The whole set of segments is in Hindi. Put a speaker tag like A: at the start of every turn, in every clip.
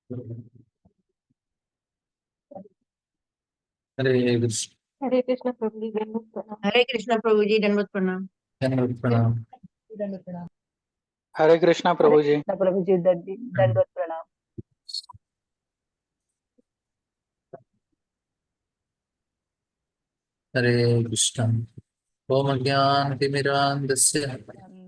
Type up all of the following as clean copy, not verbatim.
A: हरे कृष्ण।
B: हरे कृष्ण प्रभु जी, दंडवत प्रणाम।
C: हरे कृष्णा प्रभु जी, दंडवत प्रणाम।
A: दंडवत प्रणाम।
C: दंडवत प्रणाम।
D: हरे कृष्णा
C: हरे
D: प्रभु जी।
C: कृष्णा प्रभु जी, दंडवत प्रणाम।
A: हरे कृष्ण। ओम ज्ञानतिमिरान्धस्य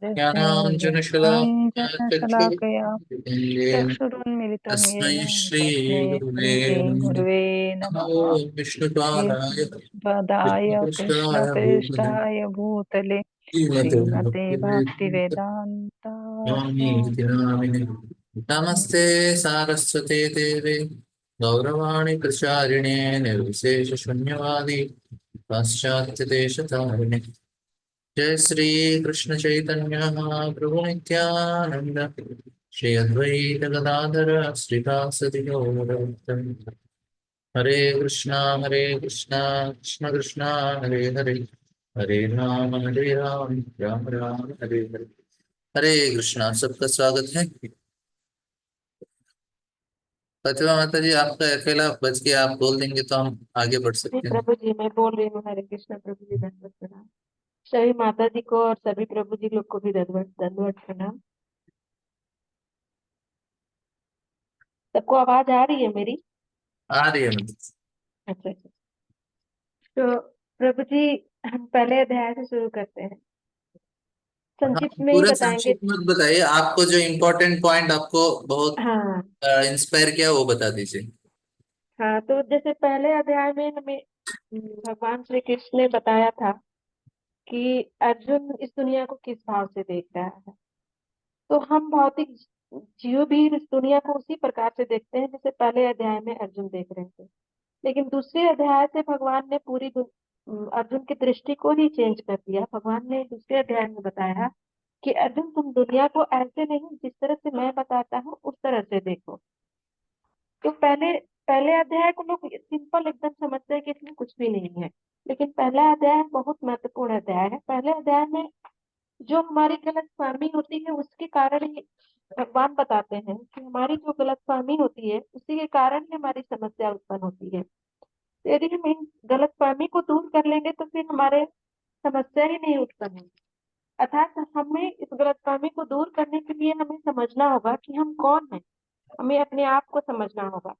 C: ज्ञानाञ्जनशलाकया
A: ज्ञानाञ्जनशलाकया
C: चक्षुरुन्मिलितं
A: तस्मै
C: येन
A: श्रीगुरुवे
C: तस्मै
A: नमः।
C: गुरवे
A: नमो
C: नमः।
A: विष्णुपादाय
C: पदाय
A: कृष्णपृष्ठाय भूतले
C: कृष्णपृष्ठाय भूतले
A: श्रीमते
C: श्रीमते
A: भक्तिवेदान्त
C: भक्तिवेदान्ता
A: स्वामीति
C: स्वामी।
A: नामिने। नमस्ते सारस्वते देवे गौरवाणि प्रचारिणे निर्विशेषशून्यवादी पाश्चात्यदेशतारिणे। जय श्री कृष्ण चैतन्य प्रभु नित्यानंद श्री अद्वैत गदाधर श्रीवासदि गौरभक्तवृंद। हरे कृष्णा कृष्ण कृष्णा हरे हरे हरे राम राम राम हरे हरे। हरे कृष्णा। सबका स्वागत है। प्रतिभा माता जी, आपका अकेला बच के आप बोल देंगे तो हम आगे बढ़
B: जी
A: सकते हैं।
B: प्रभु जी, मैं बोल रही हूँ। हरे कृष्ण प्रभु जी, दंडवत प्रणाम। सभी माता जी को और सभी प्रभु जी लोग को भी दंडवत दंडवत प्रणाम। सबको आवाज आ रही है मेरी?
A: आ रही है।
B: अच्छा अच्छा। तो प्रभु जी, हम पहले अध्याय से शुरू करते हैं।
A: हाँ,
B: संक्षिप्त में ही
A: पूरा
B: बताएंगे।
A: संक्षिप्त मत बताइए, आपको जो इम्पोर्टेंट पॉइंट आपको बहुत
B: हाँ
A: इंस्पायर किया वो बता दीजिए।
B: हाँ। तो जैसे पहले अध्याय में हमें भगवान श्री कृष्ण ने बताया था कि अर्जुन इस दुनिया को किस भाव से देख रहा है। तो हम भौतिक जीव भी इस दुनिया को उसी प्रकार से देखते हैं जैसे पहले अध्याय में अर्जुन देख रहे थे। लेकिन दूसरे अध्याय से भगवान ने अर्जुन की दृष्टि को ही चेंज कर दिया। भगवान ने दूसरे अध्याय में बताया कि अर्जुन, तुम दुनिया को ऐसे नहीं जिस तरह से मैं बताता हूँ उस तरह से देखो। तो पहले पहले अध्याय को लोग सिंपल एकदम समझते हैं कि इसमें कुछ भी नहीं है। लेकिन पहला अध्याय बहुत महत्वपूर्ण अध्याय है। पहले अध्याय में जो हमारी गलतफहमी होती है उसके कारण ही भगवान बताते हैं कि हमारी जो गलतफहमी होती है उसी के कारण ही हमारी समस्या उत्पन्न होती है। तो यदि हम इन गलतफहमी को दूर कर लेंगे तो फिर हमारे समस्या ही नहीं उत्पन्न होगी। अर्थात हमें इस गलतफहमी को दूर करने के लिए हमें समझना होगा कि हम कौन हैं। हमें अपने आप को समझना होगा।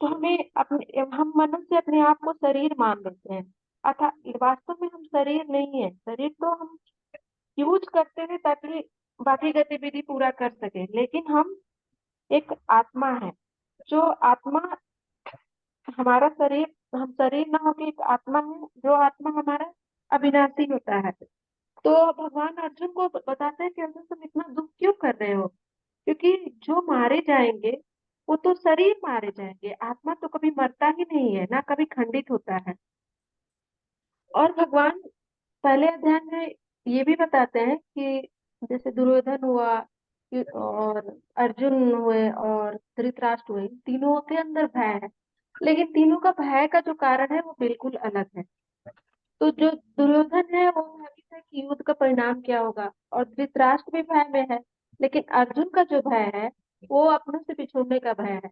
B: तो हम मनुष्य अपने आप को शरीर मान लेते हैं। अर्थात वास्तव में हम शरीर नहीं है। शरीर तो हम यूज करते हैं ताकि बाकी गतिविधि पूरा कर सके, लेकिन हम एक आत्मा है। जो आत्मा हमारा शरीर, हम शरीर ना होके एक आत्मा है। जो आत्मा हमारा अविनाशी होता है। तो भगवान अर्जुन को बताते हैं कि अर्जुन, तुम इतना दुख क्यों कर रहे हो? क्योंकि जो मारे जाएंगे वो तो शरीर मारे जाएंगे, आत्मा तो कभी मरता ही नहीं है, ना कभी खंडित होता है। और भगवान पहले अध्याय में ये भी बताते हैं कि जैसे दुर्योधन हुआ और अर्जुन हुए और धृतराष्ट्र हुए, तीनों के अंदर भय है। लेकिन तीनों का भय का जो कारण है वो बिल्कुल अलग है। तो जो दुर्योधन है वो भयभीत है कि युद्ध का परिणाम क्या होगा, और धृतराष्ट्र भी भय में है। लेकिन अर्जुन का जो भय है वो अपनों से बिछुड़ने का भय है।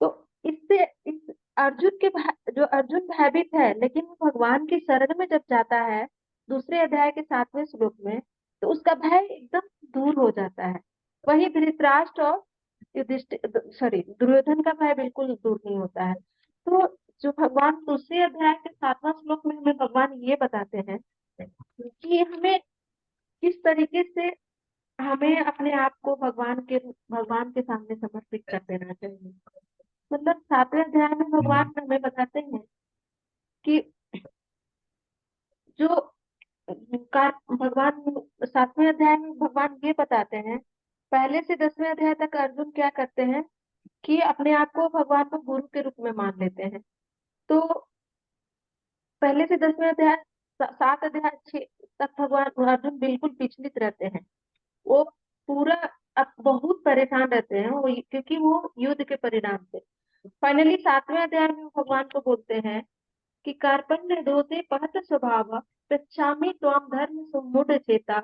B: तो इससे इस जो अर्जुन भयभीत है, लेकिन वो भगवान की शरण में जब जाता है दूसरे अध्याय के 7वें श्लोक में, तो उसका भय एकदम दूर हो जाता है। वही धृतराष्ट्र और युधिष्ठिर, सॉरी, दुर्योधन का भय बिल्कुल दूर नहीं होता है। तो जो भगवान दूसरे अध्याय के 7वां श्लोक में हमें भगवान ये बताते हैं कि हमें किस तरीके से हमें अपने आप को भगवान के सामने समर्पित कर देना चाहिए। मतलब 7वें अध्याय में भगवान हमें बताते हैं कि जो भगवान 7वें अध्याय में भगवान ये बताते हैं, पहले से 10वें अध्याय तक अर्जुन क्या करते हैं कि अपने आप को भगवान को गुरु के रूप में मान लेते हैं। तो पहले से 10वें अध्याय 7 अध्याय 6 तक भगवान अर्जुन बिल्कुल विचलित रहते हैं। वो पूरा अब बहुत परेशान रहते हैं वो, क्योंकि वो युद्ध के परिणाम से फाइनली 7वें अध्याय में वो भगवान को बोलते हैं कि कार्पण्य दोषे पहत स्वभाव पृच्छामि त्वाम धर्म सुमूढ़ चेता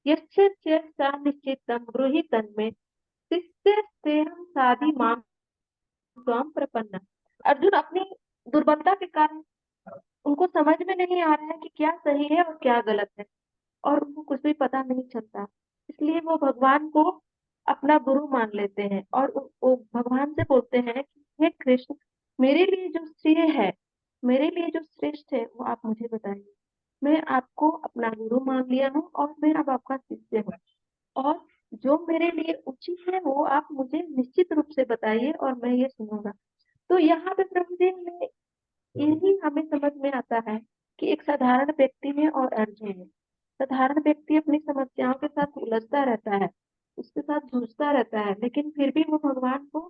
B: यस्य च स निश्चितम ब्रूहि तन्मे शिष्य सेहम साधि माम त्वाम प्रपन्ना। अर्जुन अपनी दुर्बलता के कारण उनको समझ में नहीं आ रहा है कि क्या सही है और क्या गलत है, और उनको कुछ भी पता नहीं चलता। इसलिए वो भगवान को अपना गुरु मान लेते हैं और वो भगवान से बोलते हैं कि हे कृष्ण, मेरे लिए जो श्रेय है, मेरे लिए जो श्रेष्ठ है वो आप मुझे बताइए। मैं आपको अपना गुरु मान लिया हूँ और मैं अब आपका शिष्य हूँ, और जो मेरे लिए उचित है वो आप मुझे निश्चित रूप से बताइए और मैं ये सुनूंगा। तो यहाँ पे प्रभु जी हमें यही हमें समझ में आता है कि एक साधारण व्यक्ति में और अर्जुन में। साधारण व्यक्ति अपनी समस्याओं के साथ उलझता रहता है, उसके साथ जूझता रहता है, लेकिन फिर भी वो भगवान को,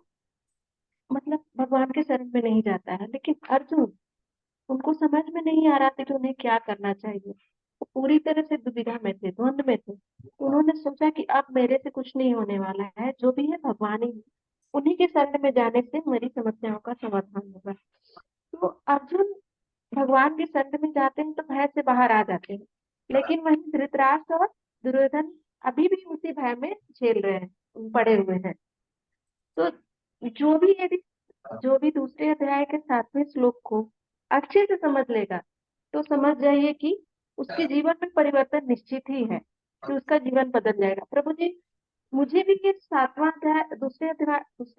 B: मतलब भगवान के शरण में नहीं जाता है। लेकिन अर्जुन, उनको समझ में नहीं आ रहा था कि उन्हें क्या करना चाहिए। वो पूरी तरह से दुविधा में थे, द्वंद में थे। उन्होंने सोचा कि अब मेरे से कुछ नहीं होने वाला है, जो भी है भगवान ही है। उन्हीं के शरण में जाने से मेरी समस्याओं का समाधान होगा। तो अर्जुन भगवान के शरण में जाते हैं तो भय से बाहर आ जाते हैं, लेकिन वहीं धृतराष्ट्र और दुर्योधन अभी भी उसी भय में झेल रहे हैं, पड़े हुए हैं। तो जो भी यदि जो भी दूसरे अध्याय के 7वें श्लोक को अच्छे से समझ लेगा, तो समझ जाइए कि उसके जीवन में परिवर्तन निश्चित ही है, कि उसका जीवन बदल जाएगा। प्रभु जी, मुझे भी ये 7वां अध्याय, दूसरे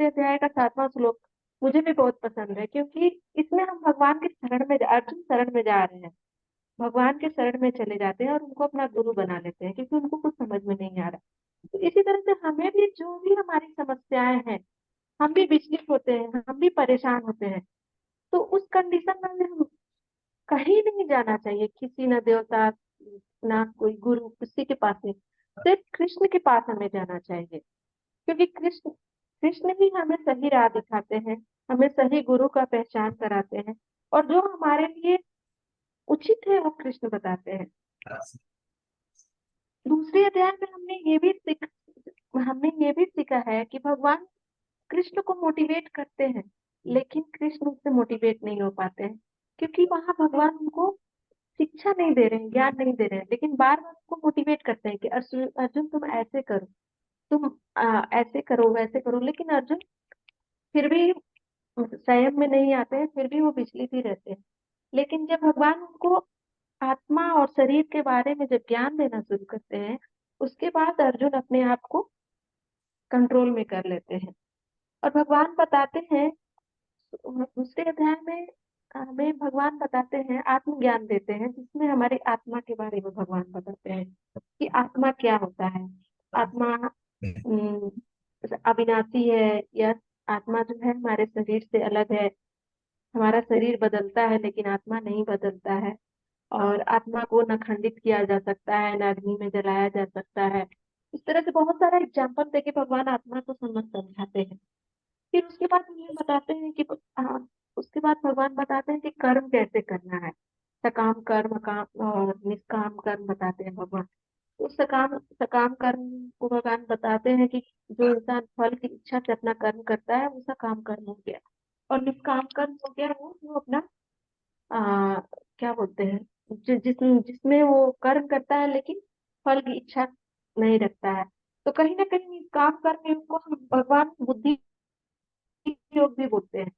B: अध्याय का 7वां श्लोक मुझे भी बहुत पसंद है, क्योंकि इसमें हम भगवान के शरण में, अर्जुन शरण में जा रहे हैं, भगवान के शरण में चले जाते हैं और उनको अपना गुरु बना लेते हैं, क्योंकि उनको कुछ समझ में नहीं आ रहा। तो इसी तरह से हमें भी जो भी हमारी समस्याएं हैं, हम भी विचलित होते हैं, हम भी परेशान होते हैं। तो उस कंडीशन में हम कहीं नहीं जाना चाहिए, किसी न देवता, ना कोई गुरु, किसी के पास नहीं, सिर्फ कृष्ण के पास हमें जाना चाहिए। क्योंकि कृष्ण कृष्ण ही हमें सही राह दिखाते हैं, हमें सही गुरु का पहचान कराते हैं, और जो हमारे लिए उचित है वो कृष्ण बताते हैं। दूसरे अध्याय में हमने ये भी सीखा है कि भगवान कृष्ण को मोटिवेट करते हैं, लेकिन कृष्ण उससे मोटिवेट नहीं हो पाते हैं, क्योंकि वहां भगवान उनको शिक्षा नहीं दे रहे हैं, ज्ञान नहीं दे रहे हैं, लेकिन बार बार उनको मोटिवेट करते हैं कि अर्जुन, अर्जुन तुम ऐसे करो, तुम ऐसे करो, वैसे करो। लेकिन अर्जुन फिर भी संयम में नहीं आते हैं, फिर भी वो विचलित ही रहते हैं। लेकिन जब भगवान उनको आत्मा और शरीर के बारे में जब ज्ञान देना शुरू करते हैं, उसके बाद अर्जुन अपने आप को कंट्रोल में कर लेते हैं। और भगवान बताते हैं, दूसरे अध्याय में हमें भगवान बताते हैं, आत्मज्ञान देते हैं, जिसमें हमारी आत्मा के बारे में भगवान बताते हैं कि आत्मा क्या होता है। आत्मा अविनाशी है, या आत्मा जो है हमारे शरीर से अलग है। हमारा शरीर बदलता है लेकिन आत्मा नहीं बदलता है। और आत्मा को न खंडित किया जा सकता है, न अग्नि में जलाया जा सकता है। इस तरह से बहुत सारा एग्जाम्पल देके भगवान आत्मा को समझाते हैं। फिर उसके बाद हमें बताते हैं कि उसके बाद भगवान बताते हैं कि कर्म कैसे करना है। सकाम कर्म, काम और निष्काम कर्म बताते हैं भगवान। तो सकाम सकाम कर्म को भगवान बताते हैं कि जो इंसान फल की इच्छा से अपना कर्म करता है वो सकाम कर्म हो गया। और निष्काम कर्म हो गया वो अपना आ, क्या बोलते हैं, जिसमें वो कर्म करता है लेकिन फल की इच्छा नहीं रखता है। तो कहीं ना कहीं निष्काम कर्म योग को हम भगवान बुद्धि योग भी बोलते हैं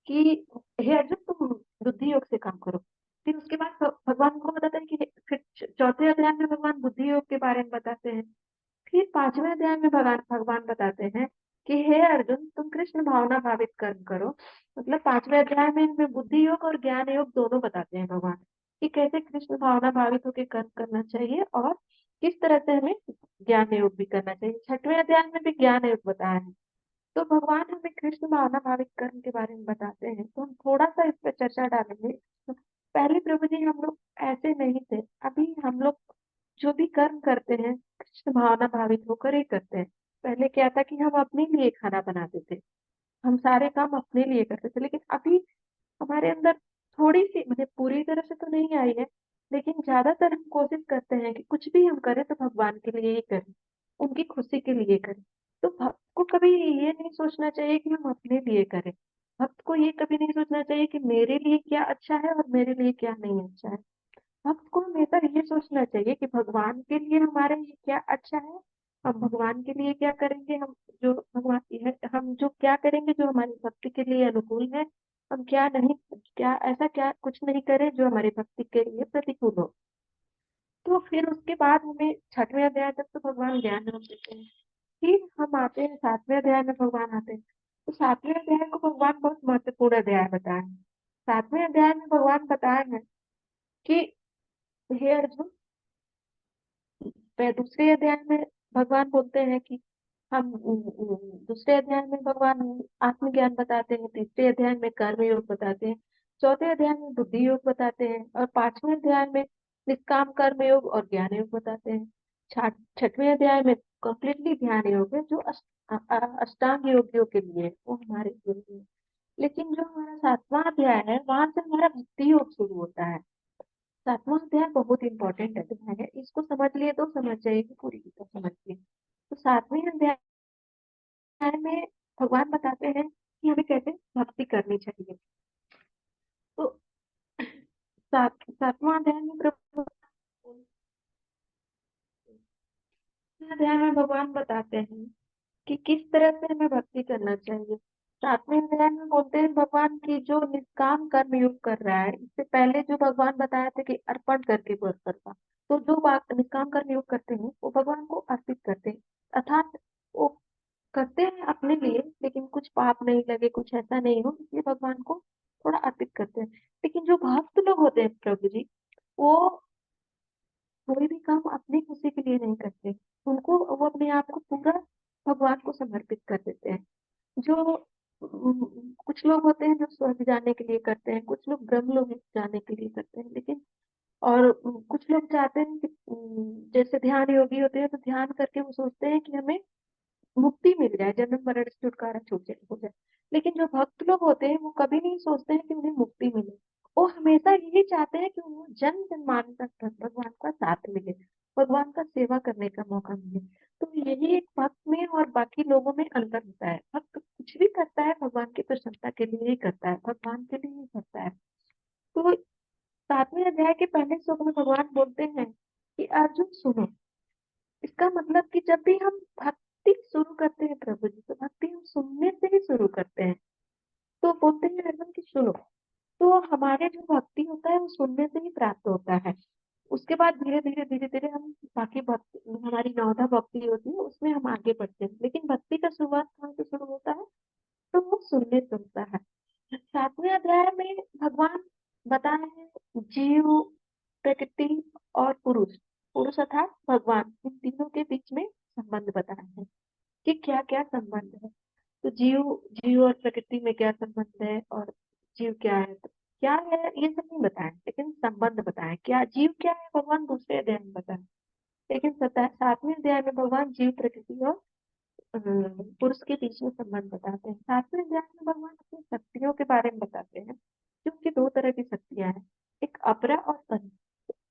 B: कि हे अर्जुन, तुम बुद्धि योग से काम करो। फिर उसके बाद भगवान को बताते हैं कि फिर चौथे अध्याय में भगवान बुद्धि योग के बारे में बताते हैं। फिर 5वें अध्याय में भगवान भगवान बताते हैं कि हे अर्जुन, तुम कृष्ण भावना भावित कर्म करो। मतलब 5वें अध्याय में हमें बुद्धि योग और ज्ञान योग दोनों बताते हैं भगवान, कि कैसे कृष्ण भावना भावित होकर कर्म करना चाहिए और किस तरह से हमें ज्ञान योग भी करना चाहिए। 6वें अध्याय में भी ज्ञान योग बताया है। तो भगवान हमें कृष्ण भावना भावित कर्म के बारे में बताते हैं, तो हम थोड़ा सा इस पर चर्चा डालेंगे। तो पहले प्रभु जी हम लोग ऐसे नहीं थे, अभी हम लोग जो भी कर्म करते हैं कृष्ण भावना भावित होकर ही करते हैं। पहले क्या था कि हम अपने लिए खाना बनाते थे, हम सारे काम अपने लिए करते थे, लेकिन अभी हमारे अंदर थोड़ी सी, मतलब पूरी तरह से तो नहीं आई है, लेकिन ज्यादातर हम कोशिश करते हैं कि कुछ भी हम करें तो भगवान के लिए ही करें, उनकी खुशी के लिए करें। तो भक्त को कभी ये नहीं सोचना चाहिए कि हम अपने लिए करें। भक्त को ये कभी नहीं सोचना चाहिए कि मेरे लिए क्या अच्छा है और मेरे लिए क्या नहीं अच्छा है। भक्त को हमेशा ये सोचना चाहिए कि भगवान के लिए हमारे लिए क्या अच्छा है हम भगवान के लिए क्या करेंगे, हम जो भगवान हम जो क्या करेंगे जो हमारी भक्ति के लिए अनुकूल है, हम क्या नहीं, क्या ऐसा क्या कुछ नहीं करें जो हमारी भक्ति के लिए प्रतिकूल हो। तो फिर उसके बाद हमें छठवें अध्याय तक तो भगवान ज्ञान हम देते हैं। फिर हम आते हैं सातवें अध्याय में, भगवान आते हैं। तो सातवें अध्याय को भगवान बहुत महत्वपूर्ण अध्याय बताए हैं। सातवें अध्याय में भगवान बताए हैं कि हे अर्जुन, दूसरे अध्याय में भगवान बोलते हैं कि हम दूसरे अध्याय में भगवान आत्मज्ञान बताते हैं, तीसरे अध्याय में कर्म योग बताते हैं, चौथे अध्याय में बुद्धि योग बताते हैं, और पांचवें अध्याय में निष्काम कर्म योग और ज्ञान योग बताते हैं। छठवें अध्याय में कंप्लीटली ध्यान योग है, जो अष्टांग योगियों के लिए है, वो हमारे लिए है। लेकिन जो हमारा सातवां अध्याय है, वहां से हमारा भक्ति योग शुरू होता है। सातवां अध्याय बहुत इंपॉर्टेंट अध्याय है, इसको समझ लिए तो समझ जाएगी, पूरी गीता समझ लिए। तो सातवें अध्याय में भगवान बताते हैं कि हमें कैसे भक्ति करनी चाहिए। तो सातवां अध्याय में अध्याय में भगवान बताते हैं कि किस तरह से हमें भक्ति करना चाहिए। सातवें अध्याय में बोलते हैं भगवान की जो निष्काम कर्म योग कर रहा है, इससे पहले जो भगवान बताया था कि अर्पण करके वो करता, तो जो निष्काम कर्म योग करते हैं वो भगवान को अर्पित करते हैं, अर्थात वो करते हैं अपने लिए, लेकिन कुछ पाप नहीं लगे, कुछ ऐसा नहीं हो, इसलिए भगवान को थोड़ा अर्पित करते हैं। लेकिन जो भक्त लोग होते हैं प्रभु जी, वो कोई भी काम अपनी खुशी के लिए नहीं करते, उनको वो अपने आप को पूरा भगवान को समर्पित कर देते हैं। जो कुछ लोग होते हैं जो स्वर्ग जाने के लिए करते हैं, कुछ लोग ब्रह्मलोक जाने के लिए करते हैं, लेकिन और कुछ लोग चाहते हैं कि जैसे ध्यान योगी होते हैं तो ध्यान करके वो सोचते हैं कि हमें मुक्ति मिल जाए, जन्म मरण से छुटकारा छूट जाए, हो जाए। लेकिन जो भक्त लोग होते हैं वो कभी नहीं सोचते हैं कि उन्हें मुक्ति मिले, वो हमेशा यही चाहते हैं कि उन्हें जन्म जन्मांतर तक भगवान का साथ मिले, भगवान का सेवा करने का मौका मिले। तो यही एक भक्त में और बाकी लोगों में अंतर होता है। भक्त कुछ भी करता है भगवान की प्रसन्नता के लिए ही करता है, भगवान के लिए ही करता है। तो सातवें अध्याय के पहले श्लोक में भगवान बोलते हैं कि अर्जुन सुनो, इसका मतलब कि जब भी हम भक्ति शुरू करते हैं प्रभु जी, तो भक्ति हम सुनने से ही शुरू करते हैं। तो बोलते हैं अर्जुन की सुनो, तो हमारे जो भक्ति होता है वो सुनने से ही प्राप्त होता है। उसके बाद धीरे धीरे हम बाकी भक्ति, हमारी नौधा भक्ति होती है उसमें हम आगे बढ़ते हैं, लेकिन भक्ति का शुरुआत कहाँ से शुरू होता है, तो वो सुनने से होता है। सातवें अध्याय में भगवान बताए हैं जीव, प्रकृति और पुरुष, पुरुष अर्थात भगवान, इन तीनों के बीच में संबंध बताए हैं कि क्या क्या संबंध है। तो जीव जीव और प्रकृति में क्या संबंध है, और जीव क्या है, तो क्या है ये सब नहीं बताए, लेकिन संबंध बताए, क्या जीव क्या है भगवान दूसरे अध्याय में बताए। लेकिन सातवें अध्याय में भगवान जीव, प्रकृति और पुरुष के बीच में संबंध बताते हैं। सातवें अध्याय में भगवान अपनी शक्तियों के बारे में बताते हैं, क्योंकि दो तरह की शक्तियां हैं, एक अपरा और परा।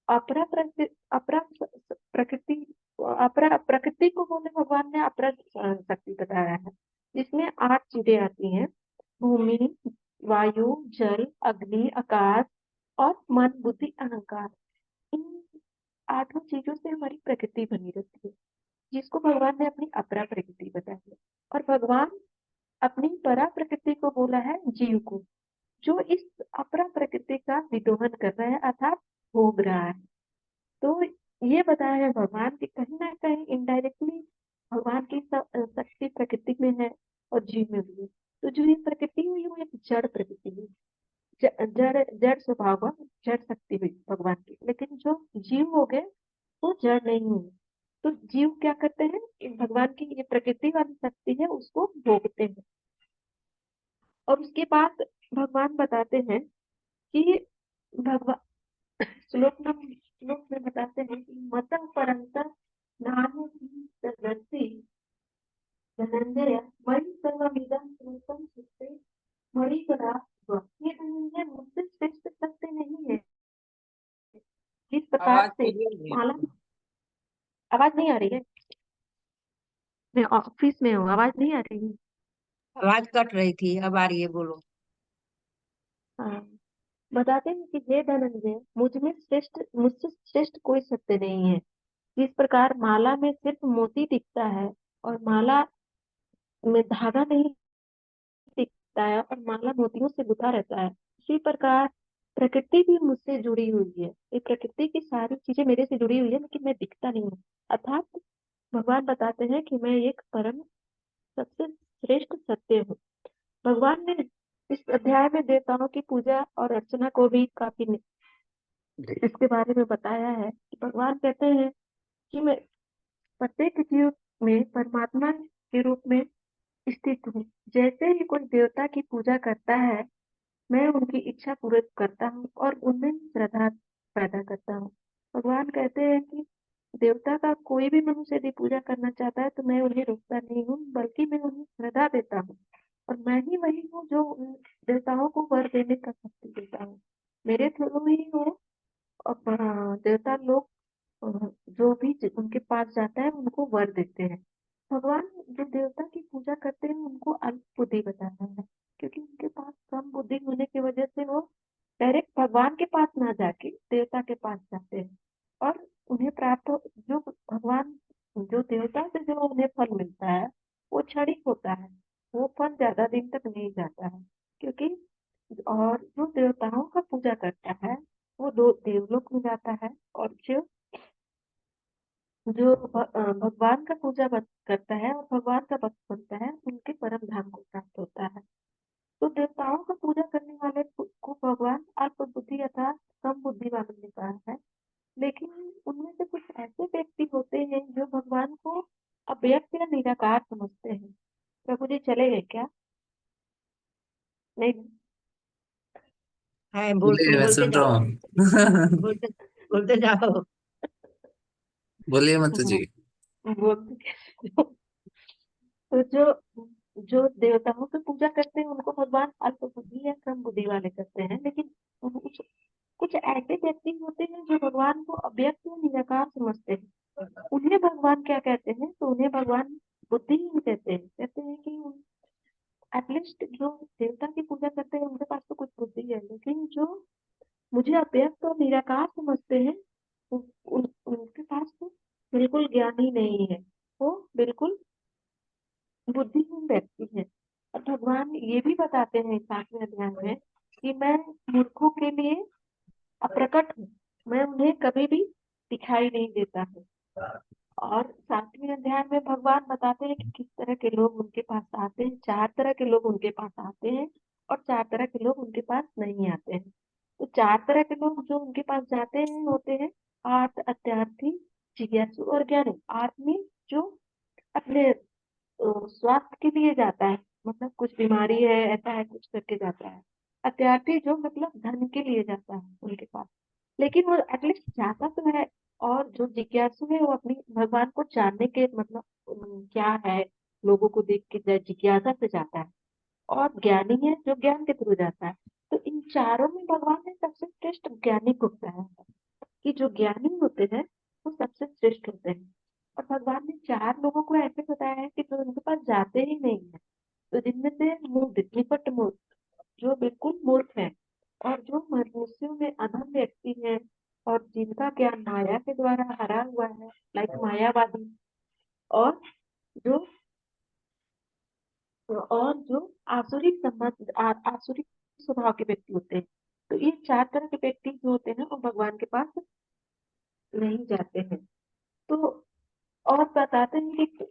B: अपरा प्रकृति, अपरा प्रकृति को बोले भगवान ने अपरा शक्ति बताया है, जिसमें 8 चीजें आती हैं, भूमि, वायु, जल, अग्नि, आकाश और मन, बुद्धि, अहंकार। इन 8 चीजों से हमारी प्रकृति बनी रहती है, जिसको भगवान ने अपनी अपरा प्रकृति बताई है। और भगवान अपनी परा प्रकृति को बोला है जीव को, जो इस अपरा प्रकृति का विदोहन कर रहा है, अर्थात भोग रहा है। तो ये बताया है भगवान की कहीं ना कहीं इनडायरेक्टली भगवान की शक्ति प्रकृति में है और जीव में भी है। तो जो ये प्रकृति हुई वो एक जड़ प्रकृति हुई, जड़ जड़ स्वभाव का, जड़ शक्ति हुई भगवान की। लेकिन जो जीव हो गए वो जड़ नहीं हुए। तो जीव क्या करते हैं, भगवान की ये प्रकृति वाली शक्ति है उसको भोगते हैं। और उसके बाद भगवान बताते हैं कि भगवान श्लोक में बताते हैं कि मत परंत नान्य तदस्ति धनंजय मणि सर्वमिदं श्लोकम सुते मणि परा। ये धनंजय मुझसे श्रेष्ठ सत्य नहीं है, जिस प्रकार
D: आवाज
B: से
D: क्लियर नहीं
B: माला।
D: है।
B: आवाज नहीं आ रही है, मैं ऑफिस में हूँ, आवाज नहीं आ रही है।
D: आवाज कट रही थी, अब आ रही है, बोलो।
B: हाँ, बताते हैं कि हे धनंजय, मुझसे श्रेष्ठ कोई सत्य नहीं है, जिस प्रकार माला में सिर्फ मोती दिखता है और माला में धागा नहीं दिखता है और माला मोतियों से गुथा रहता है, उसी प्रकार प्रकृति भी मुझसे जुड़ी हुई है। ये प्रकृति की सारी चीजें मेरे से जुड़ी हुई है, लेकिन मैं दिखता नहीं हूँ। अर्थात भगवान बताते हैं कि मैं एक परम सबसे श्रेष्ठ सत्य हूँ। भगवान ने इस अध्याय में देवताओं की पूजा और अर्चना को भी काफी इसके बारे में बताया है कि भगवान कहते हैं कि मैं प्रत्येक जीव में परमात्मा के रूप में स्थित हूँ। जैसे ही कोई देवता की पूजा करता है, मैं उनकी इच्छा पूरी करता हूँ और उनमें श्रद्धा पैदा करता हूँ। भगवान कहते हैं कि देवता का कोई भी मनुष्य यदि पूजा करना चाहता है तो मैं उन्हें रोकता नहीं हूँ, बल्कि मैं उन्हें श्रद्धा देता हूँ। और मैं ही वही हूँ जो उन देवताओं को वर देने का शक्ति देता हूँ। मेरे थ्रू ही वो देवता लोग जो भी उनके पास जाता है उनको वर देते हैं। भगवान जो देवता की पूजा करते हैं उनको अल्प बुद्धि बताता है, क्योंकि उनके पास कम बुद्धि होने की वजह से वो डायरेक्ट भगवान के पास ना जाके देवता के पास जाते हैं। और उन्हें जो भगवान जो देवता से जो उन्हें फल मिलता है वो क्षणिक होता है, वो फल ज्यादा दिन तक नहीं जाता है। क्योंकि और जो देवताओं का पूजा करता है वो दो देवलोक में जाता है, और जो भगवान का करता है और भगवान का भक्त बनता है उनके परम धाम को प्राप्त होता है। तो देवताओं का पूजा करने वाले को भगवान अल्प बुद्धि अर्थात कम बुद्धि वाले ने कहा है। लेकिन उनमें से कुछ ऐसे व्यक्ति होते हैं जो भगवान को अव्यक्त या निराकार समझते हैं। प्रभु जी चले गए क्या? नहीं।
D: है
A: बोलिए,
D: तुम
A: मैं
D: बोलते
A: सुन रहा
D: जाओ,
A: हूँ।
D: बोलते बोलते जाओ।
A: बोलिए मत जी।
B: वो बोलते कैसे? तो जो जो देवताओं की पूजा करते हैं उनको भगवान अल्प बुद्धि या कम बुद्धि वाले करते हैं। लेकिन कुछ कुछ ऐसे व्यक्ति होते हैं जो भगवान को अव्यक्त या निराकार समझते हैं। उन्हें भगवान क्या कहते हैं? तो उन्हें भगवान बुद्धिहीन कहते हैं। कहते हैं कि एटलीस्ट जो देवता की पूजा करते हैं उनके पास तो कुछ बुद्धि है, लेकिन जो मुझे अव्यक्त और निराकार समझते हैं उनके पास तो बिल्कुल ज्ञान ही नहीं है। वो बिल्कुल बुद्धिहीन व्यक्ति है। और भगवान ये भी बताते हैं 7वें अध्याय में कि मैं मूर्खों के लिए अप्रकट हूँ, मैं उन्हें कभी भी दिखाई नहीं देता हूँ। और 7वें अध्याय में भगवान बताते हैं कि किस तरह के लोग उनके पास आते हैं। 4 तरह के लोग उनके पास आते हैं और 4 तरह के लोग उनके पास नहीं आते हैं। तो 4 तरह के लोग जो उनके पास जाते हैं होते हैं आर्त, अत्यार्थी, जिज्ञासु और ज्ञानी। आदमी जो अपने स्वास्थ्य के लिए जाता है, मतलब कुछ बीमारी है ऐसा है कुछ करके जाता है। अत्यार्थी जो मतलब धन के लिए जाता है उनके पास, लेकिन वो एटलीस्ट जाता तो है। और जो जिज्ञासु है वो अपनी भगवान को जानने के मतलब क्या है, लोगों को देख के जिज्ञासा से जाता है। और ज्ञानी है जो ज्ञान के थ्रू जाता है। तो इन चारों में भगवान ने सबसे श्रेष्ठ ज्ञानी को बताया है कि जो ज्ञानी होते हैं वो सबसे श्रेष्ठ होते हैं। और भगवान ने 4 लोगों को ऐसे बताया है कि जो उनके पास जाते ही नहीं है। तो जिनमें से मूर्ख, निपट मूर्ख, जो बिल्कुल मूर्ख है, और जो मनुष्यों में अधम व्यक्ति है और जिनका ज्ञान माया के द्वारा हरा हुआ है, लाइक मायावादी, और जो जो आसुरिक आसुरिक स्वभाव के व्यक्ति होते हैं। तो ये 4 तरह के व्यक्ति जो होते हैं वो भगवान के पास नहीं जाते हैं। तो और बताते हैं कि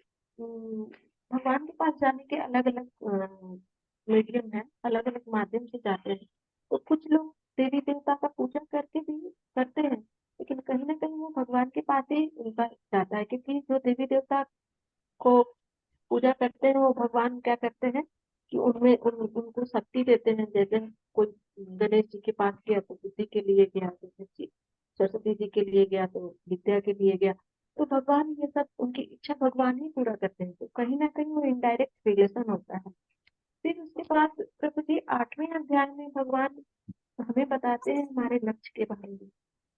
B: भगवान के पास जाने के अलग अलग मीडियम है, अलग अलग माध्यम से जाते हैं। तो कुछ लोग देवी देवता का पूजा करके भी करते हैं, लेकिन कहीं ना कहीं वो भगवान के पास ही उनका जाता है, क्योंकि जो देवी देवता को पूजा करते हैं वो भगवान क्या करते हैं कि उनको शक्ति देते हैं। जैसे कोई गणेश जी के पास गया तो बुद्धि के लिए गया, जैसे सरस्वती जी के लिए गया तो विद्या के लिए गया। तो भगवान ये सब उनकी इच्छा भगवान ही पूरा करते हैं। तो कहीं ना कहीं वो इनडायरेक्ट रिलेशन होता है। फिर उसके बाद प्रभु जी 8वें अध्याय में भगवान हमें बताते हैं हमारे लक्ष्य के बारे में,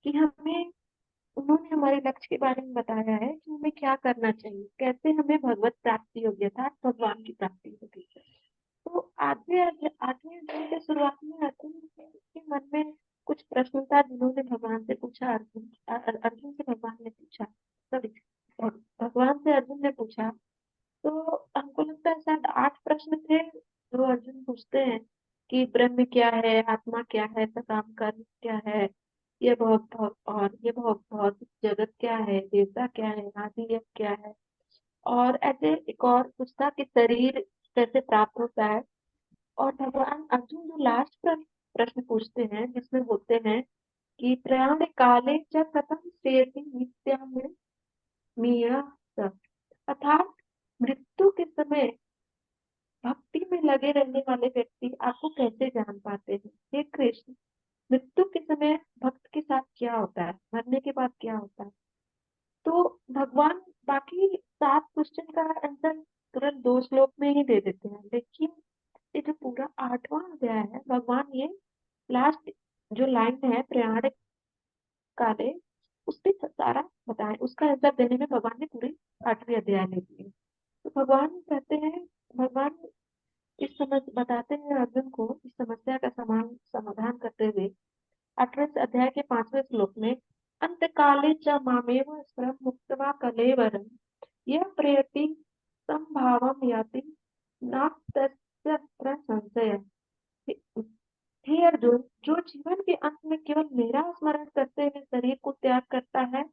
B: कि हमें उन्होंने हमारे लक्ष्य के बारे में बताया है कि हमें क्या करना चाहिए, कैसे हमें भगवत प्राप्ति होगी अर्थात भगवान की प्राप्ति होगी। तो 8वें अध्याय के शुरुआत में अर्जुन के मन में कुछ प्रश्न था जिन्होंने भगवान से पूछा। अर्जुन से भगवान ने पूछा, मतलब पूछा, तो हमको लगता है शायद 8 प्रश्न थे जो अर्जुन पूछते हैं कि ब्रह्म क्या है, आत्मा क्या है, सकाम कर्म क्या है, ये बहुत भौतिक जगत क्या है, देवता क्या है, आदि यज्ञ क्या है। और ऐसे एक और पूछता कि शरीर कैसे प्राप्त होता है। और भगवान अर्जुन जो लास्ट प्रश्न पूछते हैं जिसमें बोलते हैं कि प्रयाण काले च कथम सेति नित्याम मीरा स। अर्थात मृत्यु के समय भक्ति में लगे रहने वाले व्यक्ति आपको कैसे जान पाते हैं। हे कृष्ण, मृत्यु के समय भक्त के साथ क्या होता है, मरने के बाद क्या होता है। तो भगवान बाकी 7 क्वेश्चन का आंसर तुरंत 2 श्लोक में ही दे देते हैं, लेकिन ये जो पूरा 8वां अध्याय है, भगवान ये लास्ट जो लाइन है प्रयाण काले, उस पे सारा बताए, उसका आंसर देने में भगवान ने पूरे 8वें अध्याय ले लिए। तो भगवान कहते हैं, भगवान इस समझ बताते हैं अर्जुन को इस समस्या का समाधान करते हुए 8वें अध्याय के 5वें श्लोक में, अंत काले च मामेव स्मरं मुक्त्वा कलेवरं यः प्रयति संभावं याति नास्तस्य तत्र संशयः। हे अर्जुन, जो जीवन के अंत में केवल मेरा स्मरण करते हुए शरीर को त्याग करता है,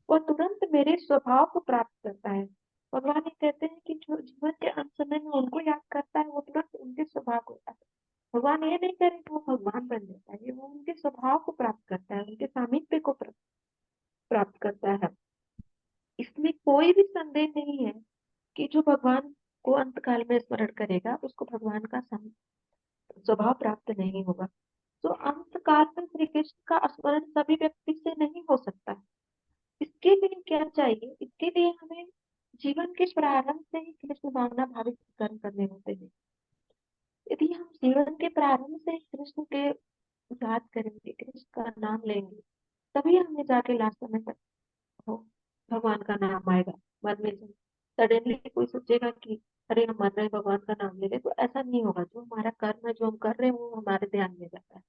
B: वह तुरंत मेरे स्वभाव को प्राप्त करता है। भगवान ये कहते हैं कि जो जीवन के अंत समय में उनको याद करता है, वो तुरंत उनके स्वभाव को याद करता है। भगवान ये नहीं करे कि वो भगवान बन जाता है, ये वो उनके स्वभाव को प्राप्त करता है, उनके सामीप्य को प्राप्त करता है। इसमें कोई भी संदेह नहीं है कि जो भगवान को अंत काल में स्मरण करेगा उसको भगवान का स्वभाव प्राप्त नहीं होगा। तो अंत काल में श्री कृष्ण का स्मरण सभी व्यक्ति से नहीं हो सकता। इसके लिए क्या चाहिए, इसके लिए हमें जीवन के प्रारंभ से ही कृष्ण भावना भावित कर्म करने होते हैं। यदि हम जीवन के प्रारंभ से ही कृष्ण के याद करेंगे, कृष्ण का नाम लेंगे, तभी हमें जाके लास्ट समय तक हो भगवान का नाम आएगा। मरने से सडनली कोई सोचेगा कि अरे हम मर रहे हैं भगवान का नाम ले रहे, तो ऐसा नहीं होगा। जो हमारा कर्म है, जो हम कर रहे हैं, वो हमारे ध्यान में जाता है।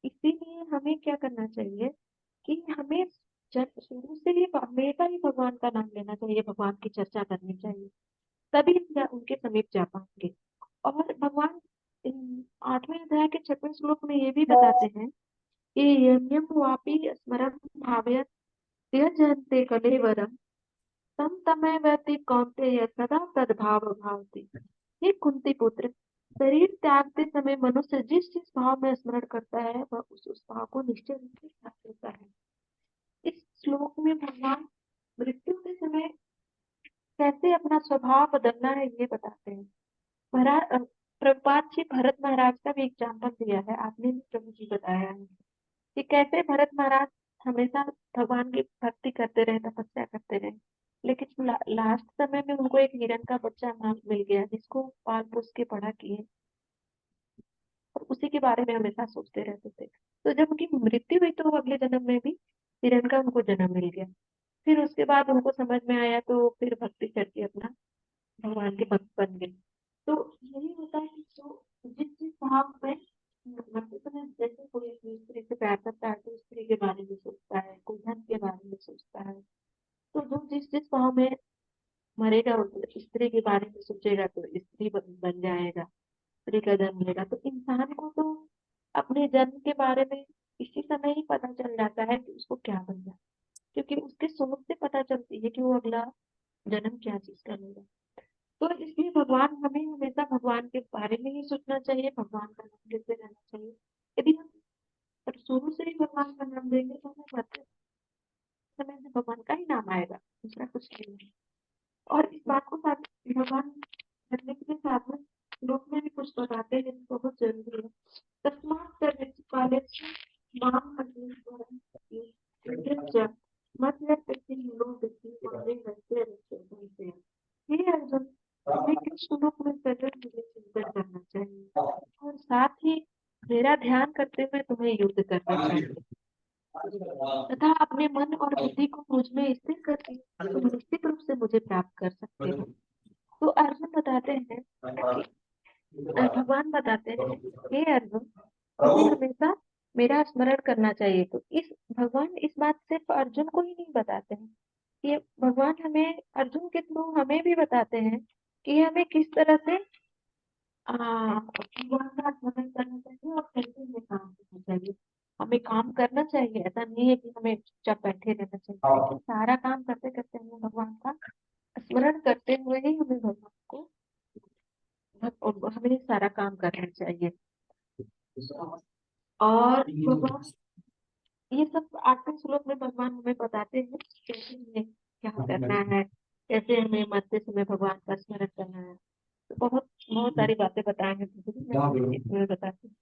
B: इसीलिए हमें क्या करना चाहिए कि हमें जब शुरू से ही हमेशा ही भगवान का नाम लेना चाहिए, भगवान की चर्चा करनी चाहिए, तभी हम उनके समीप जा पाएंगे। और भगवान 8वें अध्याय के 6वें श्लोक में ये भी बताते हैं कि यम्यम वापि स्मरं भावयत् त्यजन्ते कलेवरं तम तमेवति कौन्तेय सदा तद्भाव भावति। हे कुंती पुत्र, शरीर त्यागते समय मनुष्य जिस जिस भाव में स्मरण करता है, वह उस भाव को निश्चय रूप से प्राप्त होता है। इस श्लोक में भगवान मृत्यु के समय कैसे अपना स्वभाव बदलना है ये बताते हैं। महाराज प्रभुपाद जी भरत महाराज का भी एग्जाम्पल दिया है, आपने भी प्रभु जी बताया है कि कैसे भरत महाराज हमेशा भगवान की भक्ति करते रहे, तपस्या करते रहे, लेकिन लास्ट समय में उनको एक हिरण का बच्चा मिल गया जिसको पाल पोस के बड़ा किए, और उसी के बारे में हमेशा सोचते रहते थे। तो जब उनकी मृत्यु हुई तो अगले जन्म में भी हिरण का उनको जन्म मिल गया। फिर उसके बाद उनको समझ में आया तो फिर भक्ति करके अपना भगवान के भक्त बन गए। तो यही होता है कि जो जिस जिस भाव में मरते समय, जैसे कोई अपनी स्त्री से प्यार करता है तो स्त्री के बारे में सोचता है, कोई धन के बारे में सोचता है। तो जो जिस जिस भाव में मरेगा वो स्त्री के बारे में सोचेगा तो स्त्री बन जाएगा, स्त्री का जन्म लेगा। तो इंसान को तो अपने जन्म के बारे में इसी समय ही पता चल जाता है कि उसको क्या बनना है, क्योंकि उसके सोच से पता चलती है कि वो अगला जन्म क्या चीज करेगा। तो इसलिए भगवान हमें हमेशा भगवान के बारे में ही सोचना चाहिए, भगवान का नाम लेते रहना चाहिए। यदि हम शुरू से ही भगवान का नाम लेंगे तो हमें मरते समय में भगवान का ही नाम आएगा, दूसरा कुछ नहीं है। और इस बात को साथ भगवान करने के साथ में लोग में भी कुछ बताते हैं जिनको बहुत जरूरी है। तस्मात् काले माम अग्निस्वरं युध्यस्य मत्व्यक्ति लोभति मामे वैसे रक्षते। हे अर्जुन, हमें कृष्ण रूप में सदैव मुझे चिंतन करना चाहिए और साथ ही मेरा ध्यान करते हुए तुम्हें युद्ध करना चाहिए तथा अपने मन और बुद्धि को मुझ में स्थिर करके तुम निश्चित रूप से मुझे प्राप्त कर सकते हो। तो अर्जुन बताते हैं भगवान बताते हैं, हे अर्जुन, तुम्हें हमेशा मेरा स्मरण करना चाहिए। तो इस भगवान इस बात सिर्फ अर्जुन को ही नहीं बताते हैं, ये भगवान हमें अर्जुन के थ्रू हमें भी बताते हैं कि हमें किस तरह से भगवान का स्मरण करना चाहिए और कैसे हमें काम करना चाहिए। हमें काम करना चाहिए, ऐसा नहीं है कि हमें चुपचाप बैठे रहना चाहिए, लेकिन सारा काम करते करते हमें भगवान का स्मरण करते हुए ही हमें भगवान को हमें सारा काम करना चाहिए। और भगवान ये सब 8वें श्लोक में भगवान हमें बताते हैं कैसे हमें क्या करना है, कैसे हमें मरते समय भगवान का स्मरण करना है। तो बहुत बहुत सारी बातें बताए हैं प्रभु जी, मैं इसमें बताती हूँ।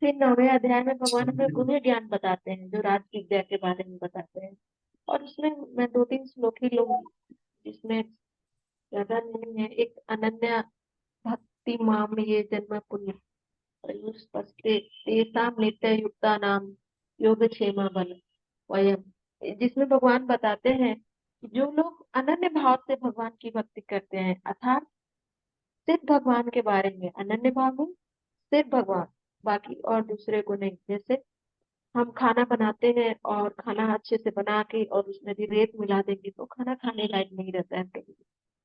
B: फिर 9वें अध्याय में भगवान हमें गुह्य ज्ञान बताते हैं, जो राज विद्या के बारे में बताते हैं। और उसमें मैं 2-3 श्लोक ही लूंगी, जिसमें ज्यादा नहीं है। एक अनन्या भक्ति माम ये जन्म पुण्य प्रयुष्पस्ते तेषां नित्य युक्तानां योगक्षेमा बल वयम, जिसमें भगवान बताते हैं कि जो लोग अनन्य भाव से भगवान की भक्ति करते हैं, अर्थात सिर्फ भगवान के बारे में अनन्य भाव में, सिर्फ भगवान, बाकी और दूसरे को नहीं। जैसे हम खाना बनाते हैं और खाना अच्छे से बना के और उसमें भी रेत मिला देंगे तो खाना खाने लायक नहीं रहता है कभी।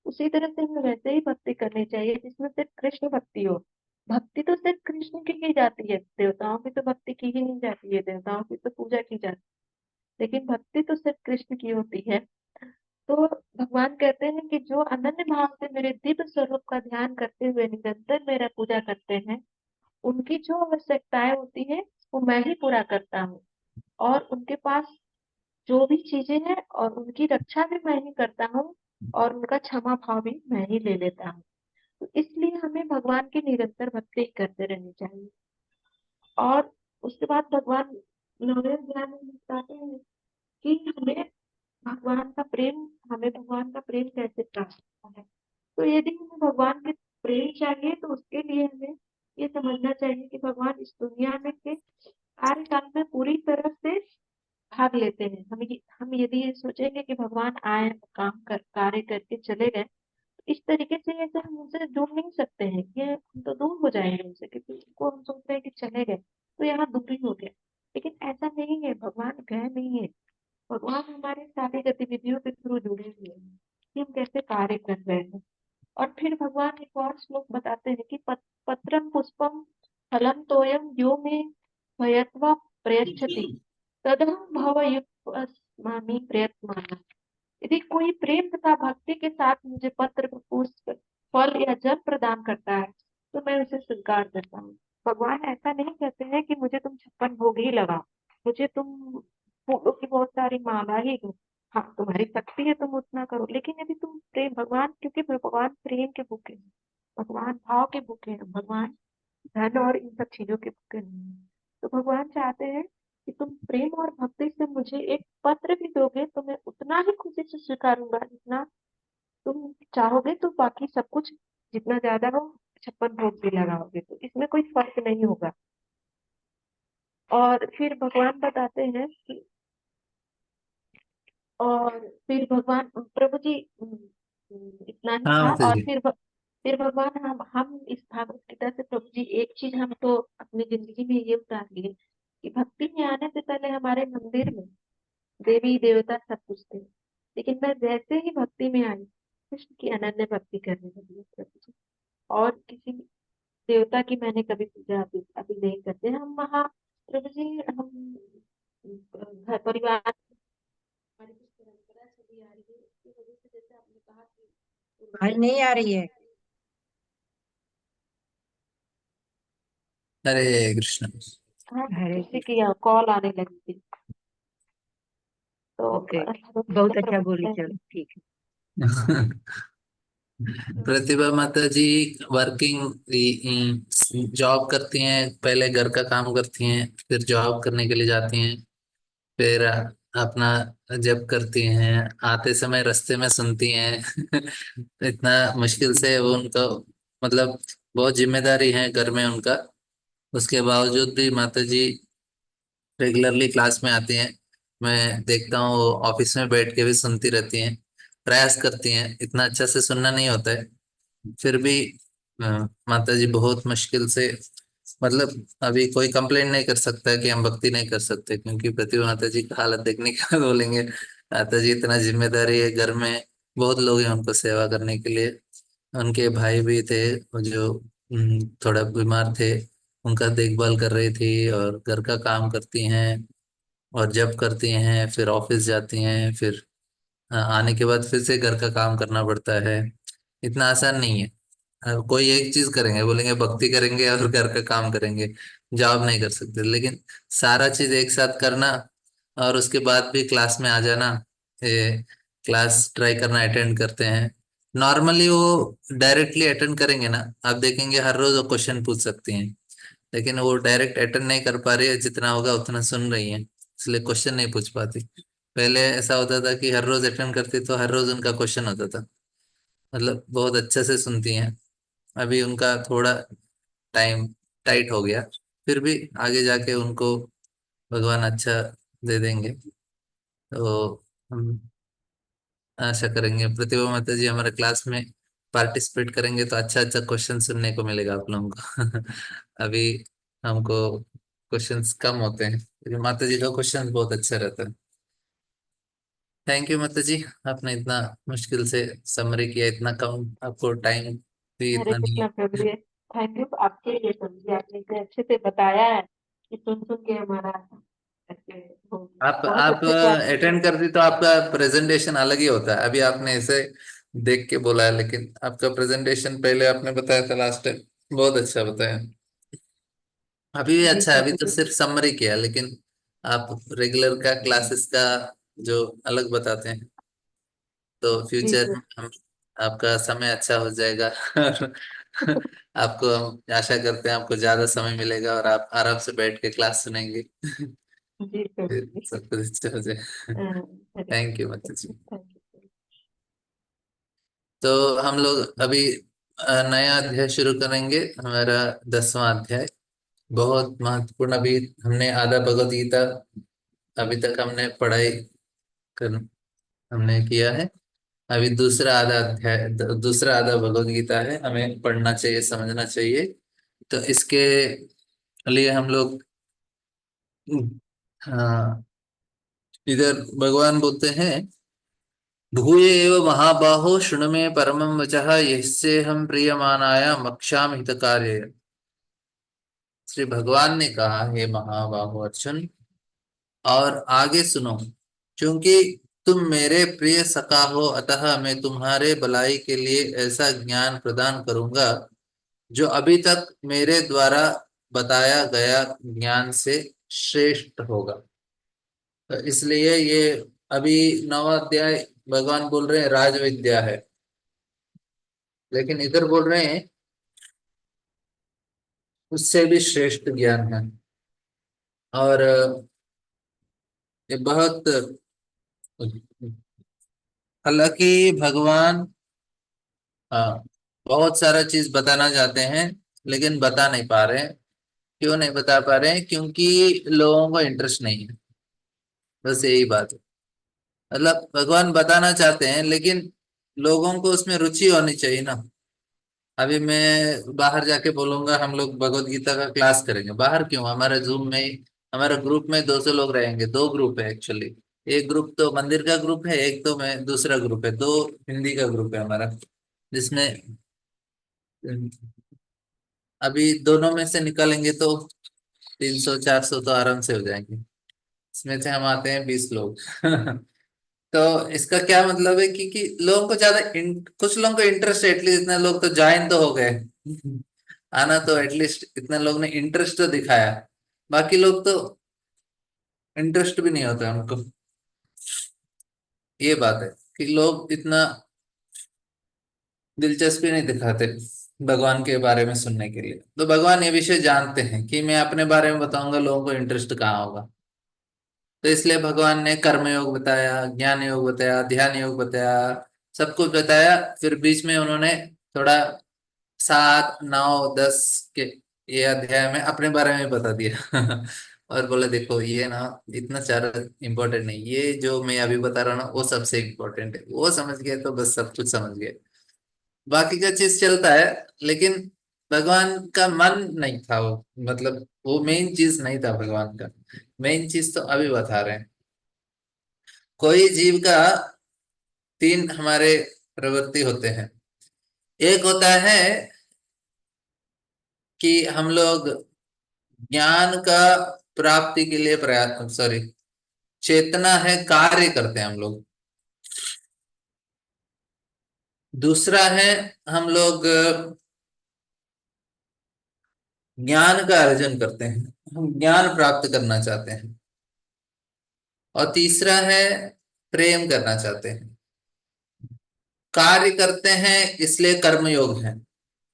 B: उसी तरह से हमें वैसे ही भक्ति करनी चाहिए जिसमें सिर्फ कृष्ण भक्ति हो। भक्ति तो सिर्फ कृष्ण की ही जाती है, देवताओं की तो भक्ति की ही नहीं जाती है, देवताओं की तो पूजा की जाती है, लेकिन भक्ति तो सिर्फ कृष्ण की होती है। तो भगवान कहते हैं कि जो अनन्य भाव से मेरे दिव्य स्वरूप का ध्यान करते हुए निरंतर मेरा पूजा करते हैं, उनकी जो आवश्यकताएं होती है वो मैं ही पूरा करता हूँ, और उनके पास जो भी चीजें हैं और उनकी रक्षा भी मैं ही करता हूँ, और उनका क्षमा भाव भी मैं ही ले लेता हूँ। तो इसलिए हमें भगवान की निरंतर भक्ति करते रहनी चाहिए। और उसके बाद भगवान 9वें अध्याय में बताते हैं कि हमें भगवान का प्रेम कैसे प्राप्त होता है। तो यदि हमें भगवान के प्रेम चाहिए तो उसके लिए हमें ये समझना चाहिए कि भगवान इस दुनिया में के कार्यकाल में पूरी तरह से भाग लेते हैं। हम यदि ये सोचेंगे कि भगवान आए, काम कर कार्य करके चले गए, तो इस तरीके से ऐसे हम उनसे जुड़ नहीं सकते हैं, ये हम तो दूर हो जाएंगे उनसे, क्योंकि उनको हम सोच रहे हैं कि चले गए तो यहाँ दुखी हो गए। लेकिन ऐसा नहीं है, भगवान गए नहीं है, भगवान हमारे सारी गतिविधियों के थ्रू जुड़े हुए हैं कि हम कैसे कार्य कर रहे हैं। और फिर भगवान एक और श्लोक बताते हैं कि पत्रम पुष्पम फलम तोयम यो मे भयत्वा प्रयच्छति तदहं भवयुष्मामि प्रयत्माना। यदि कोई प्रेम तथा भक्ति के साथ मुझे पत्र, पुष्प, फल या जल प्रदान करता है तो मैं उसे स्वीकार करता हूँ। भगवान ऐसा नहीं कहते हैं कि मुझे तुम 56 भोग ही लगाओ, मुझे तुम फूलों की बहुत सारी माला ही दो। हाँ, तुम्हारी शक्ति है तुम उतना करो, लेकिन यदि तुम प्रेम, भगवान, क्योंकि भगवान प्रेम के भूखे हैं, भगवान भाव के भूखे हैं, भगवान धन और इन सब चीजों के भूखे नहीं हैं। तो भगवान चाहते हैं कि तुम प्रेम और भक्ति से मुझे एक पत्र भी दोगे तो मैं उतना ही खुशी से स्वीकारूंगा जितना तुम चाहोगे, तो बाकी सब कुछ जितना ज्यादा हो 56 भोग भी लगाओगे तो इसमें कोई फर्क नहीं होगा। और फिर भगवान बताते हैं कि और फिर भगवान प्रभु जी, इतना ही
A: हाँ
B: था।
A: माता
B: और
A: जी।
B: फिर भगवान हम इस भागवत गीता से प्रभु जी एक चीज हम तो अपनी जिंदगी में ये उतार लिए कि भक्ति में आने से पहले हमारे मंदिर में देवी देवता सब कुछ थे, लेकिन मैं जैसे ही भक्ति में आई कृष्ण की अनन्य भक्ति करने लगी प्रभु जी। और किसी देवता की मैंने कभी पूजा अभी अभी नहीं करते हम वहाँ प्रभु जी। हम घर परिवार हमारी कुछ परंपरा चली आ रही है, उसकी वजह से जैसे आपने कहा कि
D: आज
B: पूर्वजों
D: नहीं
B: से
D: आ रही है।
A: हरे कृष्ण।
B: हाँ,
D: हरे
B: किसी की कॉल आने लगी थी तो
D: ओके,
B: तो
D: बहुत अच्छा
B: प्रभु
D: बोली,
B: जी
D: चलो ठीक है।
A: प्रतिभा माता जी वर्किंग जॉब करती हैं, पहले घर का काम करती हैं, फिर जॉब करने के लिए जाती हैं, फिर अपना जब करती हैं, आते समय रास्ते में सुनती हैं। इतना मुश्किल से वो उनका मतलब बहुत जिम्मेदारी है घर में उनका। उसके बावजूद भी माता जी रेगुलरली क्लास में आती हैं। मैं देखता हूँ वो ऑफिस में बैठ के भी सुनती रहती हैं, प्रयास करती हैं। इतना अच्छा से सुनना नहीं होता है, फिर भी अ, माता जी बहुत मुश्किल से मतलब अभी कोई कंप्लेंट नहीं कर सकता है कि हम भक्ति नहीं कर सकते, क्योंकि प्रतिभा माता जी की हालत देखने के बाद बोलेंगे माता जी इतना जिम्मेदारी है घर में, बहुत लोग हैं उनको सेवा करने के लिए। उनके भाई भी थे वो जो थोड़ा बीमार थे, उनका देखभाल कर रही थी और घर का काम करती हैं और जब करती हैं फिर ऑफिस जाती हैं, फिर आने के बाद फिर से घर का काम करना पड़ता है। इतना आसान नहीं है। कोई एक चीज करेंगे, बोलेंगे भक्ति करेंगे और घर का काम करेंगे, जॉब नहीं कर सकते। लेकिन सारा चीज एक साथ करना और उसके बाद भी क्लास में आ जाना, ये क्लास ट्राई करना, अटेंड करते हैं। नॉर्मली वो डायरेक्टली अटेंड करेंगे ना, आप देखेंगे हर रोज वो क्वेश्चन पूछ सकती हैं, लेकिन वो डायरेक्ट अटेंड नहीं कर पा रही है, जितना होगा उतना सुन रही है, इसलिए क्वेश्चन नहीं पूछ पाती। पहले ऐसा होता था कि हर रोज अटेंड करती तो हर रोज उनका क्वेश्चन होता था, मतलब बहुत अच्छे से सुनती हैं। अभी उनका थोड़ा टाइम टाइट हो गया, फिर भी आगे जाके उनको भगवान अच्छा दे देंगे। तो हम आशा करेंगे प्रतिभा माता जी हमारे क्लास में पार्टिसिपेट करेंगे तो अच्छा अच्छा क्वेश्चन सुनने को मिलेगा आप लोगों को। अभी हमको क्वेश्चंस कम होते हैं, लेकिन माता जी का क्वेश्चन बहुत अच्छा रहता है। थैंक यू माता जी, आपने इतना मुश्किल से समरी किया, इतना कम आपको टाइम भी
B: अरे
A: इतना नहीं
B: कितना
A: है।
B: प्रिविलेज, थैंक यू आपके लिए समझिए, आपने इतने अच्छे से बताया है कि सुन सुन के हमारा ऐसे हो गया।
A: आप
B: बहुत
A: आप
B: अच्छे से आपने
A: अटेंड करती तो आपका प्रेजेंटेशन अलग ही होता है। अभी आपने ऐसे देख के बोला है, लेकिन आपका प्रेजेंटेशन पहले आपने बताया था लास्ट टाइम, बहुत अच्छा बताया। अभी भी
B: जी
A: अच्छा है, अभी तो
B: प्रभु जी।
A: सिर्फ समरी किया, लेकिन आप रेगुलर का क्लासेस का जो अलग बताते हैं, तो
B: जी
A: फ्यूचर
B: जी।
A: में हम आपका समय अच्छा हो जाएगा। और आपको हम आशा करते हैं आपको ज्यादा समय मिलेगा और आप आराम से बैठ के क्लास सुनेंगे।
B: जी प्रभु
A: फिर
B: जी।
A: सब कुछ अच्छा हो जाए।
B: हरे
A: थैंक यू
B: कृष्ण,
A: माता जी।
B: Thank you.
A: तो हम लोग अभी नया अध्याय शुरू करेंगे, हमारा 10वां अध्याय, बहुत महत्वपूर्ण। अभी हमने आधा भगवत गीता अभी तक हमने पढ़ाई कर हमने किया है। अभी दूसरा आधा अध्याय, दूसरा आधा भगवत गीता है, हमें पढ़ना चाहिए, समझना चाहिए। तो इसके लिए हम लोग हाँ, इधर भगवान बोलते हैं, भूय एव महाबाहो शृणु मे परमं वचः यस्य हम प्रियमाणाय मक्षामि हितकार्ये। श्री भगवान ने कहा, हे महाबाहो अर्जुन, और आगे सुनो, क्योंकि तुम मेरे प्रिय सखा हो, अतः मैं तुम्हारे भलाई के लिए ऐसा ज्ञान प्रदान करूंगा जो अभी तक मेरे द्वारा बताया गया ज्ञान से श्रेष्ठ होगा। तो इसलिए ये अभी 9वां अध्याय भगवान बोल रहे हैं राज विद्या है, लेकिन इधर बोल रहे हैं उससे भी श्रेष्ठ ज्ञान है। और ये बहुत, हालांकि भगवान बहुत सारा चीज बताना चाहते हैं, लेकिन बता नहीं पा रहे हैं। क्यों नहीं बता पा रहे हैं? क्योंकि लोगों को इंटरेस्ट नहीं है, बस यही बात है। मतलब भगवान बताना चाहते हैं, लेकिन लोगों को उसमें रुचि होनी चाहिए ना। अभी मैं बाहर जाके बोलूंगा हम लोग भगवत गीता का क्लास करेंगे, बाहर क्यों, हमारे जूम में हमारे ग्रुप में 200 लोग रहेंगे, दो ग्रुप है एक्चुअली। एक ग्रुप तो मंदिर का ग्रुप है, एक तो मैं दूसरा ग्रुप है, दो हिंदी का ग्रुप है हमारा, जिसमें अभी दोनों में से निकालेंगे तो 300 400 तो आराम से हो जाएंगे। इसमें से हम आते हैं 20 लोग। तो इसका क्या मतलब है कि लोगों को ज्यादा कुछ लोगों को इंटरेस्ट है, एटलीस्ट इतना लोग तो ज्वाइन तो हो गए। आना तो एटलीस्ट इतने लोग ने इंटरेस्ट तो दिखाया, बाकी लोग तो इंटरेस्ट भी नहीं होता उनको। ये बात है कि लोग इतना दिलचस्पी नहीं दिखाते भगवान के बारे में सुनने के लिए। तो भगवान ये विषय जानते हैं कि मैं अपने बारे में बताऊंगा, लोगों को इंटरेस्ट कहाँ होगा। तो इसलिए भगवान ने कर्म योग बताया, ज्ञान योग बताया, ध्यान योग बताया, सब कुछ बताया। फिर बीच में उन्होंने थोड़ा 7 9 10 के ये अध्याय में अपने बारे में बता दिया। और बोले देखो ये ना इतना सारा इम्पोर्टेंट नहीं, ये जो मैं अभी बता रहा हूँ ना वो सबसे इम्पोर्टेंट है, वो समझ गए तो बस सब कुछ समझ गए। बाकी का चीज चलता है, लेकिन भगवान का मन नहीं था वो, मतलब वो मेन चीज नहीं था भगवान का। मेन चीज तो अभी बता रहे हैं। कोई जीव का तीन हमारे प्रवृत्ति होते हैं। एक होता है कि हम लोग ज्ञान का प्राप्ति के लिए प्रयास, सॉरी, चेतना है, कार्य करते हैं हम लोग। दूसरा है हम लोग ज्ञान का अर्जन करते हैं, हम ज्ञान प्राप्त करना चाहते हैं। और तीसरा है प्रेम करना चाहते हैं। कार्य करते हैं इसलिए कर्म योग है,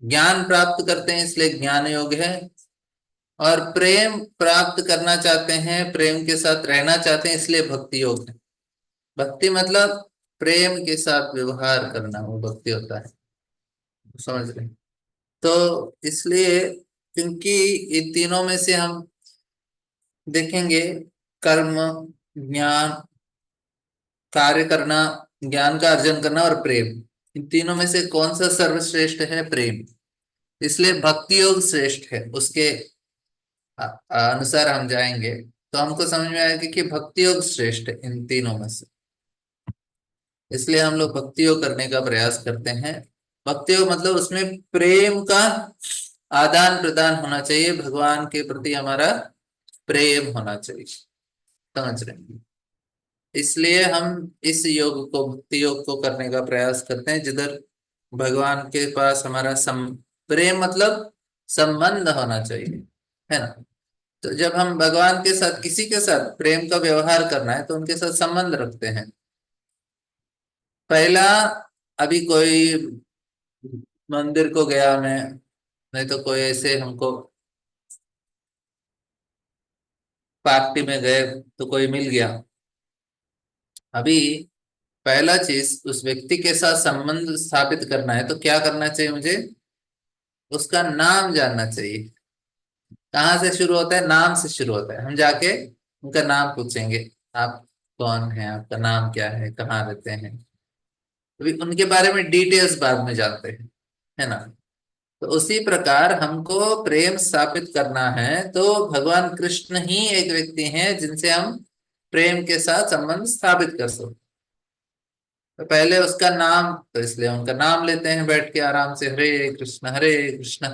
A: ज्ञान प्राप्त करते हैं इसलिए ज्ञान योग है, और प्रेम प्राप्त करना चाहते हैं, प्रेम के साथ रहना चाहते हैं, इसलिए भक्ति योग है। भक्ति मतलब प्रेम के साथ व्यवहार करना, वो भक्ति होता है। समझ रहे हैं? तो इसलिए क्योंकि इन तीनों में से हम देखेंगे, कर्म, ज्ञान, कार्य करना, ज्ञान का अर्जन करना और प्रेम, इन तीनों में से कौन सा सर्वश्रेष्ठ है? प्रेम। इसलिए भक्ति योग श्रेष्ठ है। उसके अनुसार हम जाएंगे तो हमको समझ में आएगा कि भक्ति योग श्रेष्ठ है इन तीनों में से। इसलिए हम लोग भक्ति योग करने का प्रयास करते हैं। भक्ति योग मतलब उसमें प्रेम का आदान प्रदान होना चाहिए, भगवान के प्रति हमारा प्रेम होना चाहिए। समझ रहे हैं? इसलिए हम इस योग को, भक्ति योग को करने का प्रयास करते हैं, जिधर भगवान के पास हमारा प्रेम मतलब संबंध होना चाहिए, है ना। तो जब हम भगवान के साथ, किसी के साथ प्रेम का व्यवहार करना है तो उनके साथ संबंध रखते हैं। पहला, अभी कोई मंदिर को गया मैं, नहीं तो कोई ऐसे हमको पार्टी में गए तो कोई मिल गया। अभी पहला चीज, उस व्यक्ति के साथ संबंध स्थापित करना है तो क्या करना चाहिए मुझे? उसका नाम जानना चाहिए। कहाँ से शुरू होता है? नाम से शुरू होता है। हम जाके उनका नाम पूछेंगे, आप कौन है, आपका नाम क्या है, कहाँ रहते हैं। अभी उनके बारे में डिटेल्स बाद में जानते हैं, है ना। तो उसी प्रकार हमको प्रेम स्थापित करना है तो भगवान कृष्ण ही एक व्यक्ति हैं जिनसे हम प्रेम के साथ संबंध स्थापित कर सकते। तो पहले उसका नाम, तो इसलिए उनका नाम लेते हैं बैठ के आराम से, हरे कृष्ण